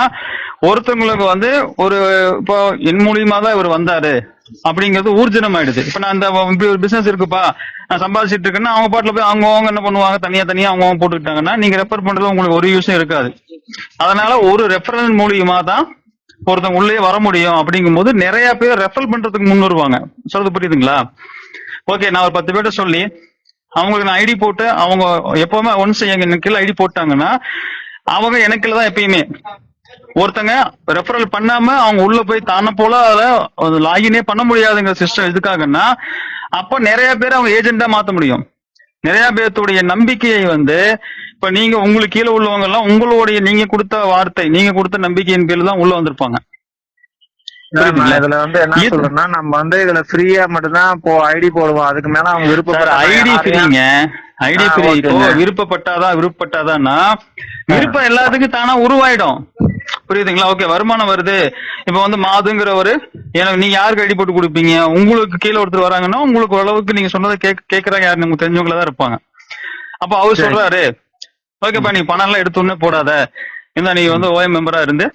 ஒருத்தவங்களுக்கு வந்து ஒரு இப்போ என் மூலியமா தான் இவர் வந்தாரு அப்படிங்கிறது ஊர்ஜினம் ஆயிடுது. இப்ப நான் இந்த இப்படி ஒரு பிசினஸ் இருக்குப்பா, நான் சம்பாதிச்சிட்டு இருக்கேன்னா அவங்க பாட்டுல போய் அவங்க என்ன பண்ணுவாங்க, தனியா அவங்க போட்டுக்கிட்டாங்கன்னா நீங்க ரெஃபர் பண்றது உங்களுக்கு ஒரு யூஸும் இருக்காது. அதனால ஒரு ரெஃபரல் மூலியமா தான் ஒருத்தவங்க உள்ளே வர முடியும். அப்படிங்கும் போது நிறைய பேர் ரெஃபர் பண்றதுக்கு முன் வருவாங்க. சொல்றது புரியுதுங்களா? ஓகே, நான் ஒரு 10 பேர்ட்ட சொல்லி அவங்களுக்கு நான் ஐடி போட்டு, அவங்க எப்பவுமே ஒன்ஸ் எங்க கீழே ஐடி போட்டாங்கன்னா அவங்க எனக்கு தான் எப்பயுமே. ஒருத்தங்க ரெஃபரல் பண்ணாம அவங்க உள்ள போய் தானே போல அதுல லாகினே பண்ண முடியாதுங்கிற சிஸ்டம் எதுக்காகன்னா, அப்ப நிறைய பேர் அவங்க ஏஜென்டா மாத்த முடியும். நிறைய பேர்த்துடைய நம்பிக்கையை வந்து இப்ப நீங்க உங்களுக்கு கீழே உள்ளவங்க எல்லாம் உங்களுடைய நீங்க கொடுத்த வார்த்தை, நீங்க கொடுத்த நம்பிக்கையின் பேர்ல தான் உள்ள வந்திருப்பாங்க. இதுல வந்து என்ன சொல்றேன்னா, நம்ம வந்து இதுல ஃப்ரீயா மட்டும் தான் ஐடி போடுவோம். அதுக்கு மேல அவங்க விருப்பம் ஐடி ஃப்ரீங்க. ID free. இப்போ விருப்பப்பட்டாதான்னா விருப்பம் எல்லாத்துக்கும் தானா உருவாயிடும். புரியுதுங்களா? ஓகே, வருமானம் வருது. இப்ப வந்து மாதுங்கிற ஒரு நீங்க யாருக்கு ஐடி போட்டு கொடுப்பீங்க? உங்களுக்கு கீழே ஒருத்தர் வராங்கன்னா உங்களுக்கு ஓரளவுக்கு நீங்க சொன்னதை கேட்கறாங்க யாரு நமக்கு தெரிஞ்சவங்களா தான் இருப்பாங்க. அப்ப அவர் சொல்றாரு, ஓகேப்பா நீ பணம் எல்லாம் எடுத்தோன்னே போடாத, இந்த நீ வந்து ஓஎம் மெம்பரா இருந்து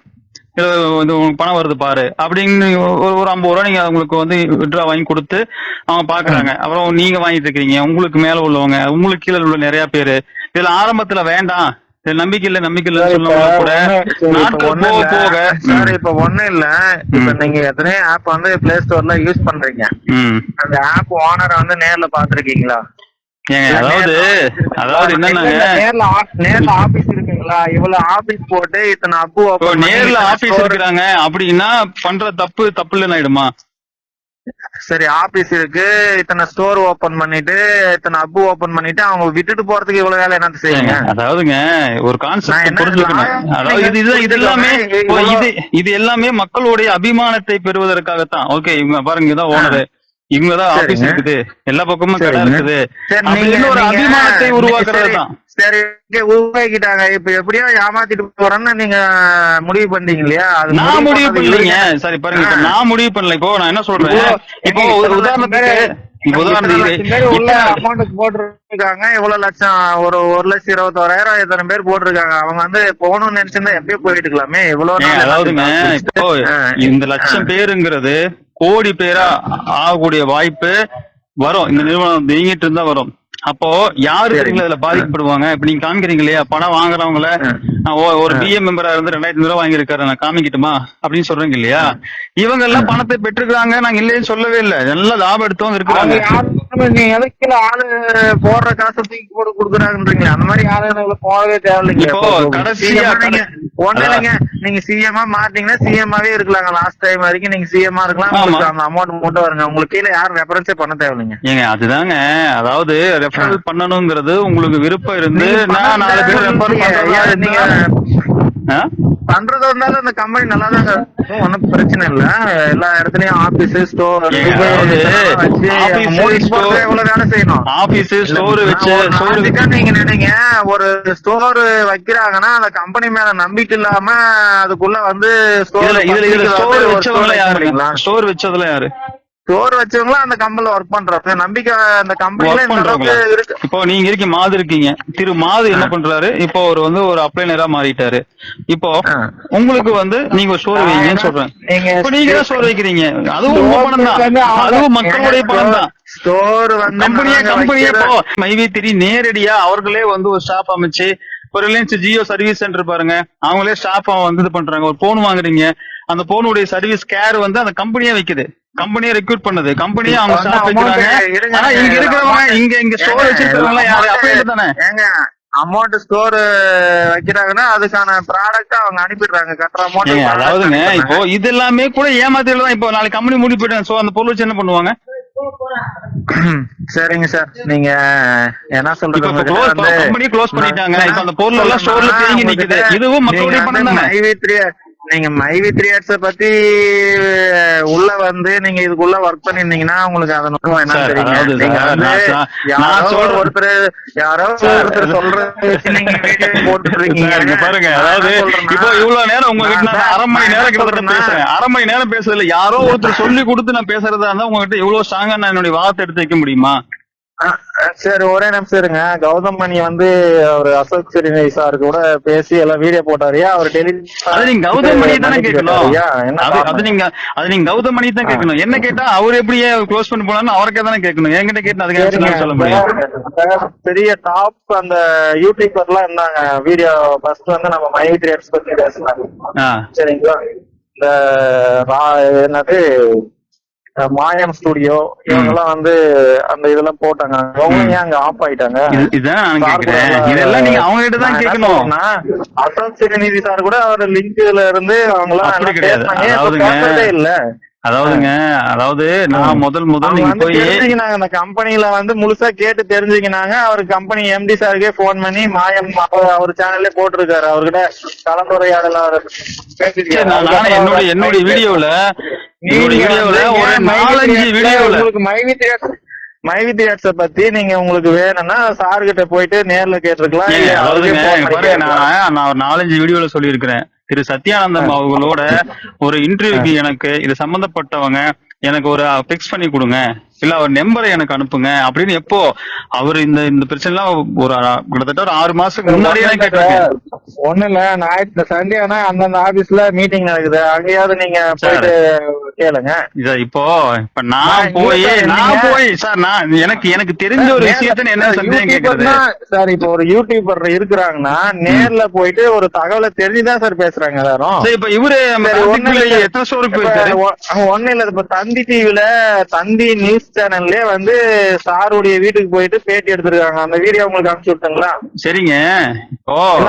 உங்களுக்கு பணம் வருது பாரு அப்படின்னு ஒரு 50 ரூபா நீங்க உங்களுக்கு வந்து விட்ரா வாங்கி கொடுத்து அவங்க பாக்குறாங்க. அப்புறம் நீங்க வாங்கிட்டு இருக்கீங்க, உங்களுக்கு மேல உள்ளவங்க, உங்களுக்கு கீழே உள்ள நிறைய பேரு இதுல ஆரம்பத்துல வேண்டாம், நம்பிக்கை இல்ல சொல்லுவாங்க கூட. நாட்கள் போக போக சார் இப்ப ஒண்ணும் இல்ல, இப்ப நீங்க எத்தனையோ ஆப் வந்து பிளே ஸ்டோர்ல யூஸ் பண்றீங்க. அந்த ஆப் ஓனரை வந்து நேர்ல பாத்துருக்கீங்களா? அதாவது என்னன்னாங்க, நேர்ல ஆபீஸ் இருக்குங்களா? இவ்வளவு ஆபீஸ் போட்டு இத்தனை அப்பு நேர்ல ஆபீஸ் இருக்கிறாங்க அப்படின்னா பண்ற தப்பு இல்லைன்னு ஆயிடுமா? சரி, ஆபீஸ் இருக்கு, இத்தனை ஸ்டோர் ஓபன் பண்ணிட்டு இத்தனை அப்பு ஓபன் பண்ணிட்டு அவங்க விட்டுட்டு போறதுக்கு இவ்வளவு வேலை என்ன செய்யுங்க? அதாவதுங்க ஒரு கான்செப்ட் புரிஞ்சுக்கணும். அதாவது இது எல்லாமே மக்களுடைய அபிமானத்தை பெறுவதற்காகத்தான். ஓகே, இவங்க பாருங்க இதான் ஓனரு, இவங்கதான் ஆபீஸ் இருக்குது, எல்லா பக்கமும் கடை இருக்குது, ஒரு அபிமானத்தை உருவாக்குறது தான். சரி, உருவாக்கிட்டாங்க. இப்ப எப்படியோ ஏமாத்திட்டு போறேன்னு நீங்க முடிவு பண்ணீங்க இல்லையா? அது நான் முடிவு பண்ணலீங்க. சரி பாருங்க, இப்ப நான் முடிவு பண்ணல. இப்போ நான் என்ன சொல்றேன், இப்போ ஒரு உதாரணத்துக்கு அமௌண்ட் போட்டிருக்காங்க, இவ்வளவு லட்சம், ஒரு 1,21,000 எத்தனை பேர் போட்டிருக்காங்க. அவங்க வந்து போகணும்னு நினைச்சிருந்தா எப்பயோ போயிட்டு இருக்கலாமே. இவ்வளவு அதாவதுங்க, இப்போ இந்த லட்சம் பேருங்கிறது கோடி பேரா ஆகக்கூடிய வாய்ப்பு வரும். இந்த நிறுவனம் இயங்கிட்டு இருந்தா வரும். அப்போ யாரு தெரியுங்களா இதுல பாதிக்கப்படுவாங்க? இப்ப நீங்க காமிக்கிறீங்க இல்லையா, பணம் வாங்குறவங்கள ஒரு பிஎம் மெம்பரா இருந்து 2500 ரூபாய் வாங்கியிருக்காரு, நான் காமிக்கிட்டுமா அப்படின்னு சொல்றீங்க இல்லையா, இவங்க எல்லாம் பணத்தை பெற்றுக்கிறாங்க, நாங்க இல்லைன்னு சொல்லவே இல்லை, நல்லா லாபம் எடுத்தவங்க இருக்கிறாங்க. நீங்க எதுக்கு ஆளு போடுற காசை தூக்கி போட்டு கொடுக்குறாங்கன்றீங்களா? அந்த மாதிரி ஆளு போகவே தேவையில்லைங்க. இப்போ கடைசியா ஒண்ணு இல்லைங்க, நீங்க சிஎம்ஆ மாட்டீங்கன்னா சிஎம்ஆவே இருக்கலாங்க. லாஸ்ட் டைம் வரைக்கும் நீங்க சிஎம்ஆ இருக்கலாம், அந்த அமௌண்ட் மட்டும் வருங்க. உங்களுக்கு கீழே யாரும் ரெஃபரன்ஸே பண்ண தேவையில்லைங்க. ஏங்க அதுதாங்க, அதாவது ரெஃபரல் பண்ணணுங்கிறது உங்களுக்கு விருப்பம் இருந்து நான் 4 பேர் ரெஃபர் பண்றதா இருந்தாலும் அந்த கம்பெனி நல்லா தான் இருக்கும், ஒன்னும் பிரச்சனை இல்ல. எல்லா இடத்துலயும் ஆபீஸ் ஸ்டோர் எவ்வளவு வேலை செய்யணும். ஆபீஸ் ஸ்டோர் வச்சு நீங்க நினைங்க, ஒரு ஸ்டோர் வைக்கிறாங்கன்னா அந்த கம்பெனி மேல நம்பிக்கை இல்லாம அதுக்குள்ள வந்து ஸ்டோர் வச்சவங்கள யாரு? ஸ்டோர் வச்சதுல யாரு? ஸ்டோர் வச்சவங்களா அந்த கம்பெனில ஒர்க் பண்றப்ப நம்பிக்கை அந்த கம்பெனில இருக்கு. இப்போ நீங்க இருக்கீங்க திரு மாது என்ன பண்றாரு, இப்போ ஒரு அப்ளைனரா மாறிட்டாரு. இப்போ உங்களுக்கு நீங்க ஒரு ஸ்டோர் வைங்கன்னு சொல்றேன், நீங்க தான் ஸ்டோர் வைக்கிறீங்க, அதுவும் உங்க பணம் தான், அதுவும் மக்களுடைய பணம் தான். ஸ்டோர் கம்பெனியே இப்போ மைவி3 நேரடியா அவர்களே ஒரு ஸ்டாஃப் அமைச்சு, ஒரு ரிலையன்ஸ் ஜியோ சர்வீஸ் சென்டர் பாருங்க, அவங்களே ஸ்டாஃப் இது பண்றாங்க. ஒரு போன் வாங்குறீங்க, அந்த போனுடைய சர்வீஸ் கேர் அந்த கம்பெனியே வைக்குது, கம்பெனியை ரெக்ரூட் பண்ணுது, கம்பெனியை அவங்க ஸ்டாஃப் வைக்கிறாங்க. ஆனா இங்க இருக்கிறவங்க இங்க ஸ்டோர் வச்சிருக்கிறவங்க யாரு? அப்ப தானே அமௌண்ட் ஸ்டோர் வைக்கிறாங்கன்னா அதுக்கான ப்ராடக்ட் அவங்க அனுப்பிடுறாங்க, கட்டுற அமௌண்ட். அதாவதுங்க இப்போ இது எல்லாமே கூட ஏமாத்தில தான். இப்போ நாளைக்கு கம்பெனி மூடி போயிட்டாங்க, சோ அந்த பொருள் வச்சு என்ன பண்ணுவாங்க? சரிங்க சார், நீங்க என்ன சொல்றீங்க? கம்பெனி க்ளோஸ் பண்ணிட்டாங்க, இப்ப அந்த பொருள் எல்லாம் ஸ்டோர்ல தேங்கி நிக்குது, இதுவும் மக்களுடைய பணம் தானே. நீங்க மைவி3 ஆட்ஸ பத்தி உள்ள நீங்க இதுக்குள்ள ஒர்க் பண்ணிருந்தீங்கன்னா உங்களுக்கு அதை என்ன தெரியும். ஒருத்தர் சொல்றது நீங்க வீடியோ போட்டு இருக்கீங்க பாருங்க. அதாவது இப்போ இவ்வளவு நேரம் உங்ககிட்ட நான் 1/2 மணி நேரம் கிட்டத்தட்ட பேசுறேன். 1/2 மணி நேரம் பேசுறதுல யாரோ ஒருத்தர் சொல்லி கொடுத்து நான் பேசுறதா இருந்தா உங்ககிட்ட இவ்வளவு ஸ்ட்ராங்கா நான் என்னுடைய வார்த்தை எடுத்து வைக்க முடியுமா? சரி, ஒரே நிமிஷம் இருங்க. கௌதம் மணி அவர் அசோக் சிறினி சார் கூட பேசி எல்லாம் வீடியோ போட்டாரியா, அவர் அது நீங்க கௌதம் மணி தானே கேட்கணும். அது நீங்க கௌதம் மணி தான் கேட்கணும். என்ன கேட்டா அவர் எப்படியே க்ளோஸ் பண்ணி போனாலும் அவருக்கே தானே கேட்கணும், என்கிட்ட கேட்டு அதுக்கு சொல்ல முடியும். பெரிய டாப் அந்த யூடியூபர்லாம் இருந்தாங்க, வீடியோ ஃபர்ஸ்ட் நம்ம மைவி3 ஆட்ஸ் பத்தி பேசினாங்க. சரிங்களா, இந்த என்னது மாயம் ஸ்டுடியோ இவங்கெல்லாம் அந்த இதெல்லாம் போட்டாங்க, அவங்க அங்க ஆஃப் ஆயிட்டாங்க. இதெல்லாம் நீங்க அவங்க கிட்ட தான் கேட்கணும். அசோக் சிறுநிதி சார் கூட அவர் லிங்க்ல இருந்து அவங்க எல்லாம் இல்ல. அதாவது நான் முதல் நீங்க போய் அந்த கம்பெனில முழுசா கேட்டு தெரிஞ்சுக்கினாங்க. அவர் கம்பெனி எம்டி சாருக்கே போன் பண்ணி மாயம் அவர் சேனல்ல போட்டிருக்காரு, அவர்கிட்ட கலந்துரையாடல என்னுடைய வீடியோல ஒரு 4-5 வீடியோல மைவி3 ஆட்ஸ பத்தி நீங்க உங்களுக்கு வேணும்னா சார் கிட்ட போயிட்டு நேர்ல கேட்டிருக்கலாம். நான் ஒரு 4-5 வீடியோல சொல்லியிருக்கிறேன், திரு சத்யானந்தம் அவங்களோட ஒரு இன்டர்வியூக்கு எனக்கு இது சம்பந்தப்பட்டவங்க எனக்கு ஒரு பிக்ஸ் பண்ணி கொடுங்க, இல்ல அவர் நம்பரை எனக்கு அனுப்புங்க அப்படின்னு. எப்போ அவர் இந்த பிரச்சனை எல்லாம் கிட்டத்தட்ட ஒரு 6 மாசத்துக்கு முன்னாடியே கேட்டிருக்கேன். ஒண்ணு இல்ல, ஞாயிற்று சண்டே ஆனா அந்தந்த ஆபீஸ்ல மீட்டிங் நடக்குது, அங்கேயாவது நீங்க போயிட்டு கேளுங்க. இப்போ நான் போய் சார் நான் எனக்கு தெரிஞ்ச ஒரு விஷயத்த என்ன சந்தேகம் கேக்குறது சார். இப்போ ஒரு யூடியூபர் இருக்கிறாங்கன்னா நேர்ல போயிட்டு ஒரு தகவலை தெரிஞ்சுதான் சார் பேசுறாங்க எல்லாரும். இப்ப இவரு எத்தனை ஷோருக்கு போயிருக்காரு? ஒண்ணு இல்ல, இப்ப தந்தி டிவில தந்தி நியூஸ் சேனல்லே சாருடைய வீட்டுக்கு போயிட்டு பேட்டி எடுத்திருக்காங்க. அந்த வீடியோ உங்களுக்கு அனுப்பிச்சு விட்டுங்களா? சரிங்க,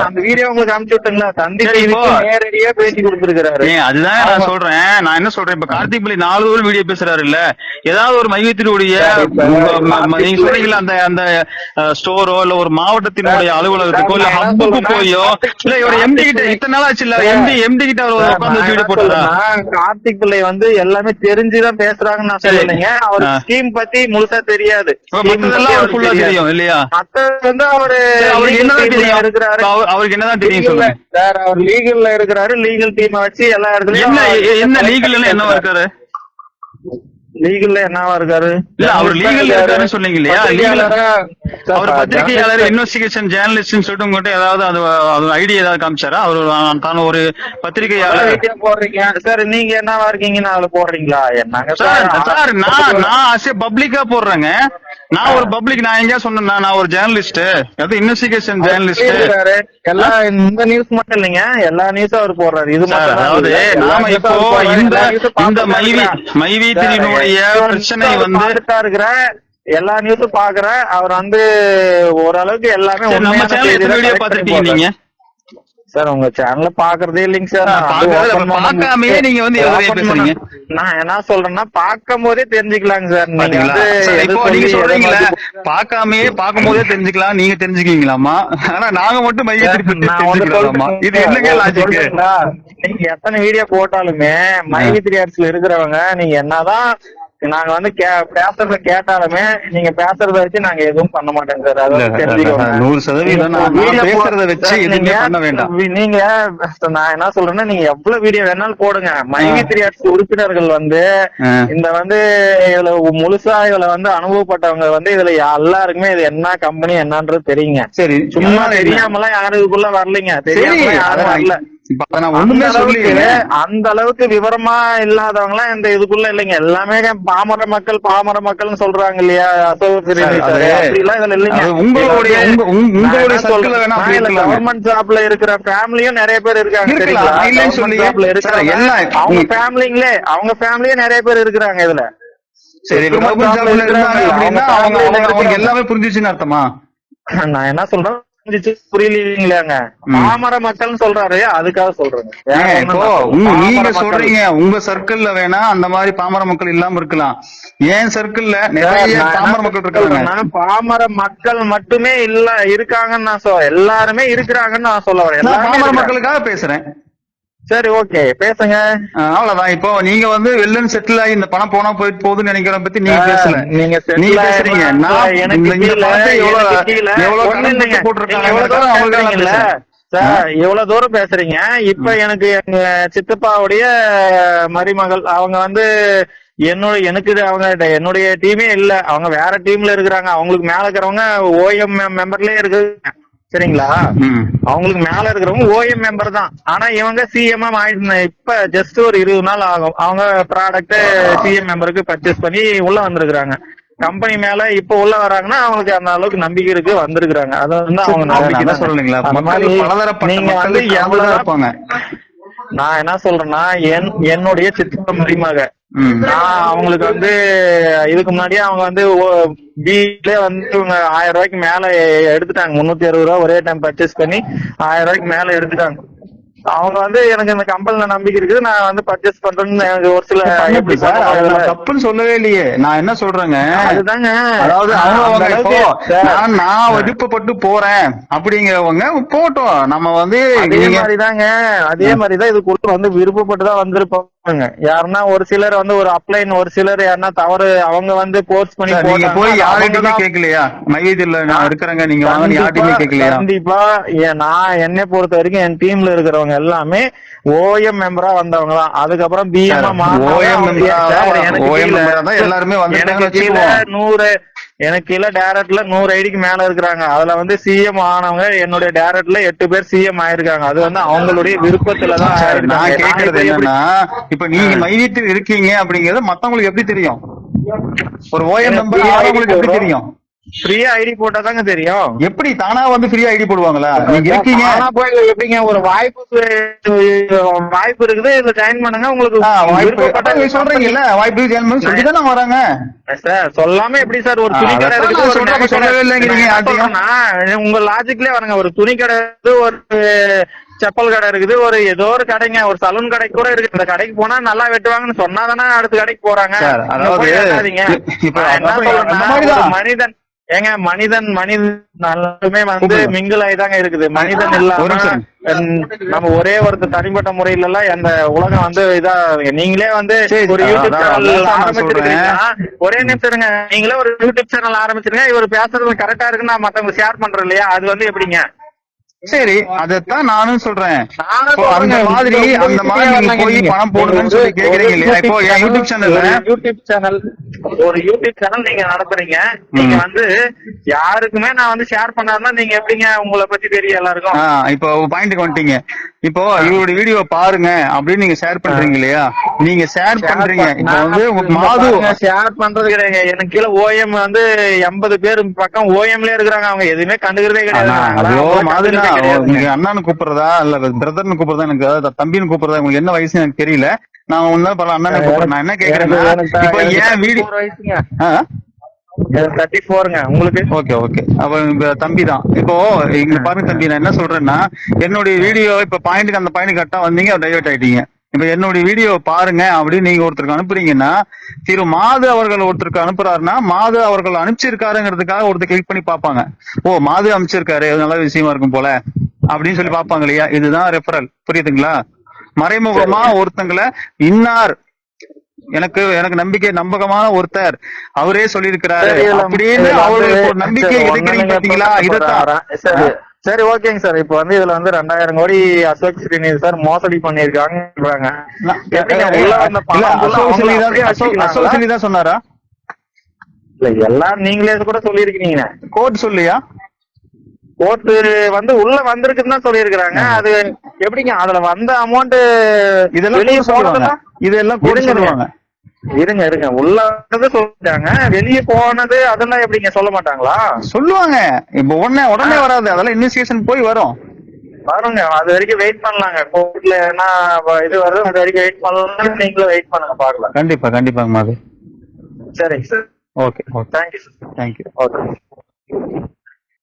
அந்த வீடியோ உங்களுக்கு அனுப்பிச்சு விட்டுங்களா? தந்தி டிவிக்கு நேரடியா பேட்டி கொடுத்திருக்காரு. அதுதான் நான் சொல்றேன். நான் என்ன சொல்றேன், இப்ப கார்த்திக் பள்ளி 4 தூரம் வீடியோ பேசுறாரு இல்ல, ஏதாவது ஒரு மையத்தினுடைய நீங்க சொல்றீங்களா அந்த ஸ்டோரோ இல்ல ஒரு மாவட்டத்தினுடைய அலுவலகத்துக்கோ இல்ல ஹப்புக்கு போயோ இல்ல இவர் எம்டி கிட்ட இத்தனை நாள் ஆச்சு இல்ல எம்டி கிட்ட அவர் உட்கார்ந்து வீடியோ போட்டாரா? கார்த்திக் பிள்ளை எல்லாமே தெரிஞ்சுதான் பேசுறாங்கன்னு நான் சொல்லலைங்க. அவர் ஸ்கீம் பத்தி முழுசா தெரியாது, தெரியும் இல்லையா? அவருக்கு என்னதான் தெரியும் சொல்லுங்க சார். அவர் லீகல்ல இருக்கிறாரு, லீகல் டீமை வச்சு எல்லா இடத்துலயும் என்ன லீகல் என்னவா இருக்காரு? லீகல்ல என்னவா இருக்காரு? இல்ல அவர் லீகல் இருக்காருன்னு சொன்னீங்க இல்லையா? அவர் பத்திரிகையாளர் இன்வெஸ்டிகேஷன் ஜேர்னலிஸ்ட்னு சொல்லிட்டு உங்ககிட்ட ஏதாவது ஐடியா ஏதாவது காமிச்சாரா? அவர் தான் ஒரு பத்திரிகையாளர் போடுறீங்க சார், நீங்க என்னவா இருக்கீங்கன்னு அதுல போடுறீங்களா? என்னங்க சார் நான் பப்ளிக்கா போடுறேங்க. நான் ஒரு பப்ளிக், நான் எங்கேயா சொன்னேன்னா நான் ஒரு ஜேர்னலிஸ்ட், அது இன்வெஸ்டிகேஷன் ஜேர்னலிஸ்ட். எல்லா இந்த நியூஸ் மட்டும் இல்லைங்க, எல்லா நியூஸும் அவர் போடுறாரு. இது மட்டும் அதாவது நாம இப்போ இந்த மைவி3னுடைய பிரச்சனை வந்து இருக்கிற எல்லா நியூஸும் பாக்குற அவர் வந்து ஓரளவுக்கு எல்லாமே நம்ம சேனல் வீடியோ பாத்துருக்கீங்க நீங்க சார்? உங்க சேனல்ல பாக்குறதே இல்லைங்க சார். பாக்காமே நீங்க வந்து பேசுறீங்க. நான் என்ன சொல்றேன்னா பார்க்கும் போதே தெரிஞ்சுக்கலாங்க சார். நீங்க வந்து இப்போ நீங்க சொல்றீங்களா பாக்காமே பார்க்கும் போதே தெரிஞ்சுக்கலாம், நீங்க தெரிஞ்சுக்கீங்களாமா? ஆனா நாங்க மட்டும் மைவி3 இது என்னங்க லாஜிக்? நீங்க எத்தனை வீடியோ போட்டாலுமே மைவி3 இருக்கிறவங்க நீங்க என்னதான் நாங்க வந்து பேசுறத கேட்டாலுமே நீங்க பேசுறத வச்சு நாங்க எதுவும் பண்ண மாட்டோம் சார். அதாவது தெரிஞ்சுக்கோங்க. 100% பேசுறத வச்சு எதுவுமே பண்ண வேண்டாம். நீங்க நான் என்ன சொல்றேன்னா நீங்க எவ்வளவு வீடியோ வேணாலும் போடுங்க. மைவி3 உறுப்பினர்கள் வந்து இந்த வந்து இதுல முழுசா இதுல வந்து அனுபவப்பட்டவங்க வந்து இதுல எல்லாருக்குமே இது என்ன கம்பெனி என்னன்றது தெரியுங்க. சரி, சும்மா தெரியாமலாம் யாரும் இதுக்குள்ள வரலைங்க. தெரியாம யாரும் வரல. அந்த அளவுக்கு விவரமா இல்லாதவங்க எல்லாம் இந்த இதுக்குள்ள இல்லைங்க. எல்லாமே பாமர மக்கள் சொல்றாங்க இல்லையா? இதுல இல்லைங்க. கவர்மெண்ட் ஜாப்ல இருக்கிற ஃபேமிலியும் நிறைய பேர் இருக்காங்க. அவங்க ஃபேமிலியே நிறைய பேர் இருக்கிறாங்க இதுல. சரி, எல்லாமே புரிஞ்சிச்சுன்னு அர்த்தமா? நான் என்ன சொல்றேன் புரியலீங்களாங்க? பாமர மக்கள் சொல்றாரு, அதுக்காக சொல்றேங்க. நீங்க சொல்றீங்க உங்க சர்க்கிள்ல வேணா அந்த மாதிரி பாமர மக்கள் இல்லாம இருக்கலாம். ஏன் சர்க்கிள்ல நிறைய பாமர மக்கள் இருக்காங்க. பாமர மக்கள் மட்டுமே இல்ல இருக்காங்கன்னு நான் எல்லாருமே இருக்கிறாங்கன்னு நான் சொல்ல வரேன். பாமர மக்களுக்காக பேசுறேன். சரி, ஓகே, பேசுங்க. அவ்வளவுதான். இப்போ நீங்க வந்து வெள்ளன் செட்டில் ஆகி இந்த பணம் போனா போயிட்டு போகுதுன்னு நினைக்கிற பத்தி நீங்க பேசல. நீங்க பேசுறீங்க எவ்வளவு தூரம் பேசுறீங்க. இப்ப எனக்கு எங்க சித்தப்பாவுடைய மருமகள் அவங்க வந்து என்னுடைய டீமே இல்ல, அவங்க வேற டீம்ல இருக்கிறாங்க. அவங்களுக்கு மேல இருக்கிறவங்க ஓஎம் மெம்பர்லயே இருக்கு. சரிங்களா? அவங்களுக்கு மேல இருக்கிறவங்க ஓஎம் மெம்பர் தான். ஆனா இவங்க சிஎம் ஆயிடுச்சு. இப்ப ஜஸ்ட் ஒரு 20 நாள் ஆகும். அவங்க ப்ராடக்ட் சிஎம் மெம்பருக்கு பர்ச்சேஸ் பண்ணி உள்ள வந்திருக்காங்க. கம்பெனி மேல இப்ப உள்ள வராங்கன்னா அவங்களுக்கு அந்த அளவுக்கு நம்பிக்கை இருக்கு, வந்திருக்காங்க. அது வந்து அவங்க சொல்றீங்களா? நீங்க வந்து நான் என்ன சொல்றேன்னா என்னுடைய சித்தப்பா மருமக நான் அவங்களுக்கு வந்து இதுக்கு முன்னாடியே அவங்க வந்து பிலே வந்து இவங்க 1000 ரூபாய்க்கு மேல எடுத்துட்டாங்க. 360 ரூபா ஒரே டைம் பர்ச்சேஸ் பண்ணி 1000 ரூபாய்க்கு மேல எடுத்துட்டாங்க. அவங்க வந்து எனக்கு இந்த கம்பெனில நம்பிக்கை இருக்குது, நான் வந்து பர்ச்சேஸ் பண்றேன்னு எனக்கு ஒரு சில எப்படி தப்புன்னு சொல்லவே இல்லையே. நான் என்ன சொல்றேங்க, அதுதாங்க, அதாவது நான் விருப்பப்பட்டு போறேன் அப்படிங்கிறவங்க போட்டோம். நம்ம வந்து அதே மாதிரிதான் இதுக்குள்ள வந்து விருப்பப்பட்டுதான் வந்திருப்போம். யாருன்னா ஒரு சிலர் வந்து ஒரு அப்ளைன், ஒரு சிலர் யாருன்னா தவறு அவங்க வந்து போர்ஸ் பண்ணி போய் யாருமே கேட்கலையா? மையத்தில் நான் இருக்கிறேங்க நீங்க வாங்க யாருமே கேட்கலையா? கண்டிப்பா. நான் என்னை பொறுத்த வரைக்கும் என் டீம்ல இருக்கிறவங்க எல்லாமே ஓஎம் மெம்பரா வந்தவங்க தான். அதுக்கப்புறம் பிஎம் எல்லாருமே எனக்கு கீழே டைரக்ட்ல 100 ஐடிக்கு மேல இருக்கிறாங்க. அதுல வந்து சிஎம் ஆனவங்க என்னுடைய டைரக்ட்ல 8 பேர் சிஎம் ஆயிருக்காங்க. அது வந்து அவங்களுடைய விருப்பத்துலதான். நான் கேக்குறது என்னன்னா, இப்ப நீங்க மையத்தில் இருக்கீங்க அப்படிங்கறது மத்தவங்களுக்கு எப்படி தெரியும்? ஒரு ஓஎம் மெம்பர் ஆனவங்களுக்கு எப்படி தெரியும்? ஃப்ரீயா ஐடி போட்டாதாங்க தெரியும். எப்படி தானா வந்து ஃப்ரீயா ஐடி போடுவாங்களா? நீங்க இருக்கீங்க எப்படிங்க ஒரு வாய்ப்பு இருக்குது, இதுல ஜாயின் பண்ணுங்க. உங்களுக்கு சொல்றீங்கல்ல வாய்ப்பு ஜாயின் பண்ணி சொல்லிதானே வராங்க சார். சொல்லாம எப்படி சார்? ஒரு துணி கடை இருக்குது, சொல்லவே இல்லைங்கிறீங்க. உங்க லாஜிக்லயே வரங்க. ஒரு துணி கடை, ஒரு செப்பல் கடை இருக்குது, ஒரு ஏதோ ஒரு கடைங்க, ஒரு சலூன் கடை கூட இருக்கு. இந்த கடைக்கு போனா நல்லா வெட்டுவாங்கன்னு சொன்னாதானே அடுத்த கடைக்கு போறாங்க. மனிதன் ஏங்க, மனிதன் எல்லாமே வந்து மிங்கிள் ஆயிதாங்க இருக்குது. மனிதன் இல்லாம நம்ம ஒரே ஒருத்தர் தனிப்பட்ட முறையில எல்லாம் அந்த உலகம் வந்து இதா. நீங்களே வந்து ஒரு யூடியூப் சேனல் ஆரம்பிச்சிருக்கீங்கன்னா, ஒரே நிமிஷம் இருங்க, நீங்களே ஒரு யூடியூப் சேனல் ஆரம்பிச்சிருங்க. இவர் பேசுறது கரெக்டா இருக்குன்னு நான் மத்தவங்க ஷேர் பண்றேன் இல்லையா? அது வந்து எப்படிங்க? சரி, அதத்தான் நானும் சொல்றேன். அந்த மாதிரி நீங்க போய் பணம் போடுங்கன்னு சொல்லி கேக்குறீங்க இல்லையா? இப்போ என் யூடியூப் சேனல் ஒரு யூடியூப் சேனல் நீங்க நடத்துறீங்க. நீங்க வந்து யாருக்குமே நான் வந்து ஷேர் பண்ணாருன்னா நீங்க எப்படிங்க உங்களை பத்தி தெரியும் எல்லாருக்கும்? இப்போ பாயிண்ட்க்கு வந்துட்டீங்க. இப்போ இவருடைய வீடியோ பாருங்க அப்படின்னு நீங்க ஷேர் பண்றீங்க இல்லையா? நீங்க ஷேர் பண்றீங்க. இப்போ வந்து மாது ஷேர் பண்றது கிடையாது. எனக்கு கீழே ஓஎம் வந்து 80 பேர் பக்கம் ஓஎம்ல இருக்கிறாங்க. அவங்க எதுவுமே கண்டுக்கிறதே கிடையாது. ஐயோ மாதுனா நீங்க அண்ணான்னு கூப்பிடுறதா இல்ல பிரதர்னு கூப்பிடுறதா, எனக்கு அதாவது தம்பின்னு கூப்பிடுறதா, உங்களுக்கு என்ன வயசு எனக்கு தெரியல. நான் ஒன்னு பல அண்ணனை கூப்பிடுறேன். நான் என்ன கேக்குறேன்னா, இப்போ ஏன் வீடியோ 34ங்க உங்களுக்கு. ஓகே ஓகே, அப்ப தம்பி தான். இப்போ இங்க பாருங்க தம்பி, நான் என்ன சொல்றேன்னா, என்னுடைய வீடியோ இப்ப பாயிண்ட்க்கு அந்த பாயிண்ட் கரெக்டா வந்தீங்க, டைவர்ட் ஆயிட்டீங்க. இப்ப என்னுடைய வீடியோ பாருங்க அப்படின்னு நீங்க ஒருத்தருக்கு அனுப்புறீங்கன்னா, திரு மாது அவர்கள் ஒருத்தருக்கு அனுப்புறாருன்னா, மாது அவர்கள் அனுப்பிச்சிருக்காருங்கிறதுக்காக ஒருத்தர் கிளிக் பண்ணி பாப்பாங்க. ஓ மாது அனுப்பிச்சிருக்காரு, நல்ல விஷயமா இருக்கும் போல அப்படின்னு சொல்லி பாப்பாங்க இல்லையா? இதுதான் ரெஃபரல். புரியுதுங்களா? மறைமுகமா ஒருத்தங்களை இன்னார் எனக்கு நம்பிக்கை நம்பகமான ஒருத்தர் அவரே சொல்லியிருக்கிறாரு அப்படின்னு அவங்களுக்கு ஒரு நம்பிக்கை விதைக்கிறீங்க பாத்தீங்களா? இதுதான். சரி ஓகேங்க சார். இப்ப வந்து இதுல வந்து 2000 கோடி அசோக் ஸ்ரீனிவாஸ் சார் மோசடி பண்ணிருக்காங்க. சொன்னாரா? இல்ல எல்லாரும் நீங்களே கூட சொல்லிருக்கீங்க. கோர்ட் சொல்லியா? கோர்ட் வந்து உள்ள வந்திருக்குன்னு தான் சொல்லிருக்காங்க. அது எப்படிங்க அதுல வந்த அமௌண்ட் இதெல்லாம் சொல்லுவாங்க. இதெல்லாம் கோர்ட் சொல்லுவாங்க. இருங்க உள்ள வந்தது சொல்லிட்டாங்க, வெளியே போனது அதெல்லாம் எப்படிங்க சொல்ல மாட்டாங்களா? சொல்லுவாங்க. இப்ப உடனே வராது, அதெல்லாம் இன்வெஸ்டிகேஷன் போய் வரும். வருங்க, அது வரைக்கும் வெயிட் பண்ணலாங்க. கோர்ட்ல என்ன இது வருது அது வரைக்கும் வெயிட் பண்ணலாம். நீங்களும் வெயிட் பண்ணுங்க, பாக்கலாம். கண்டிப்பாங்க மாது. சரிங்க sir. Okay, thank you sir. Thank you. Okay.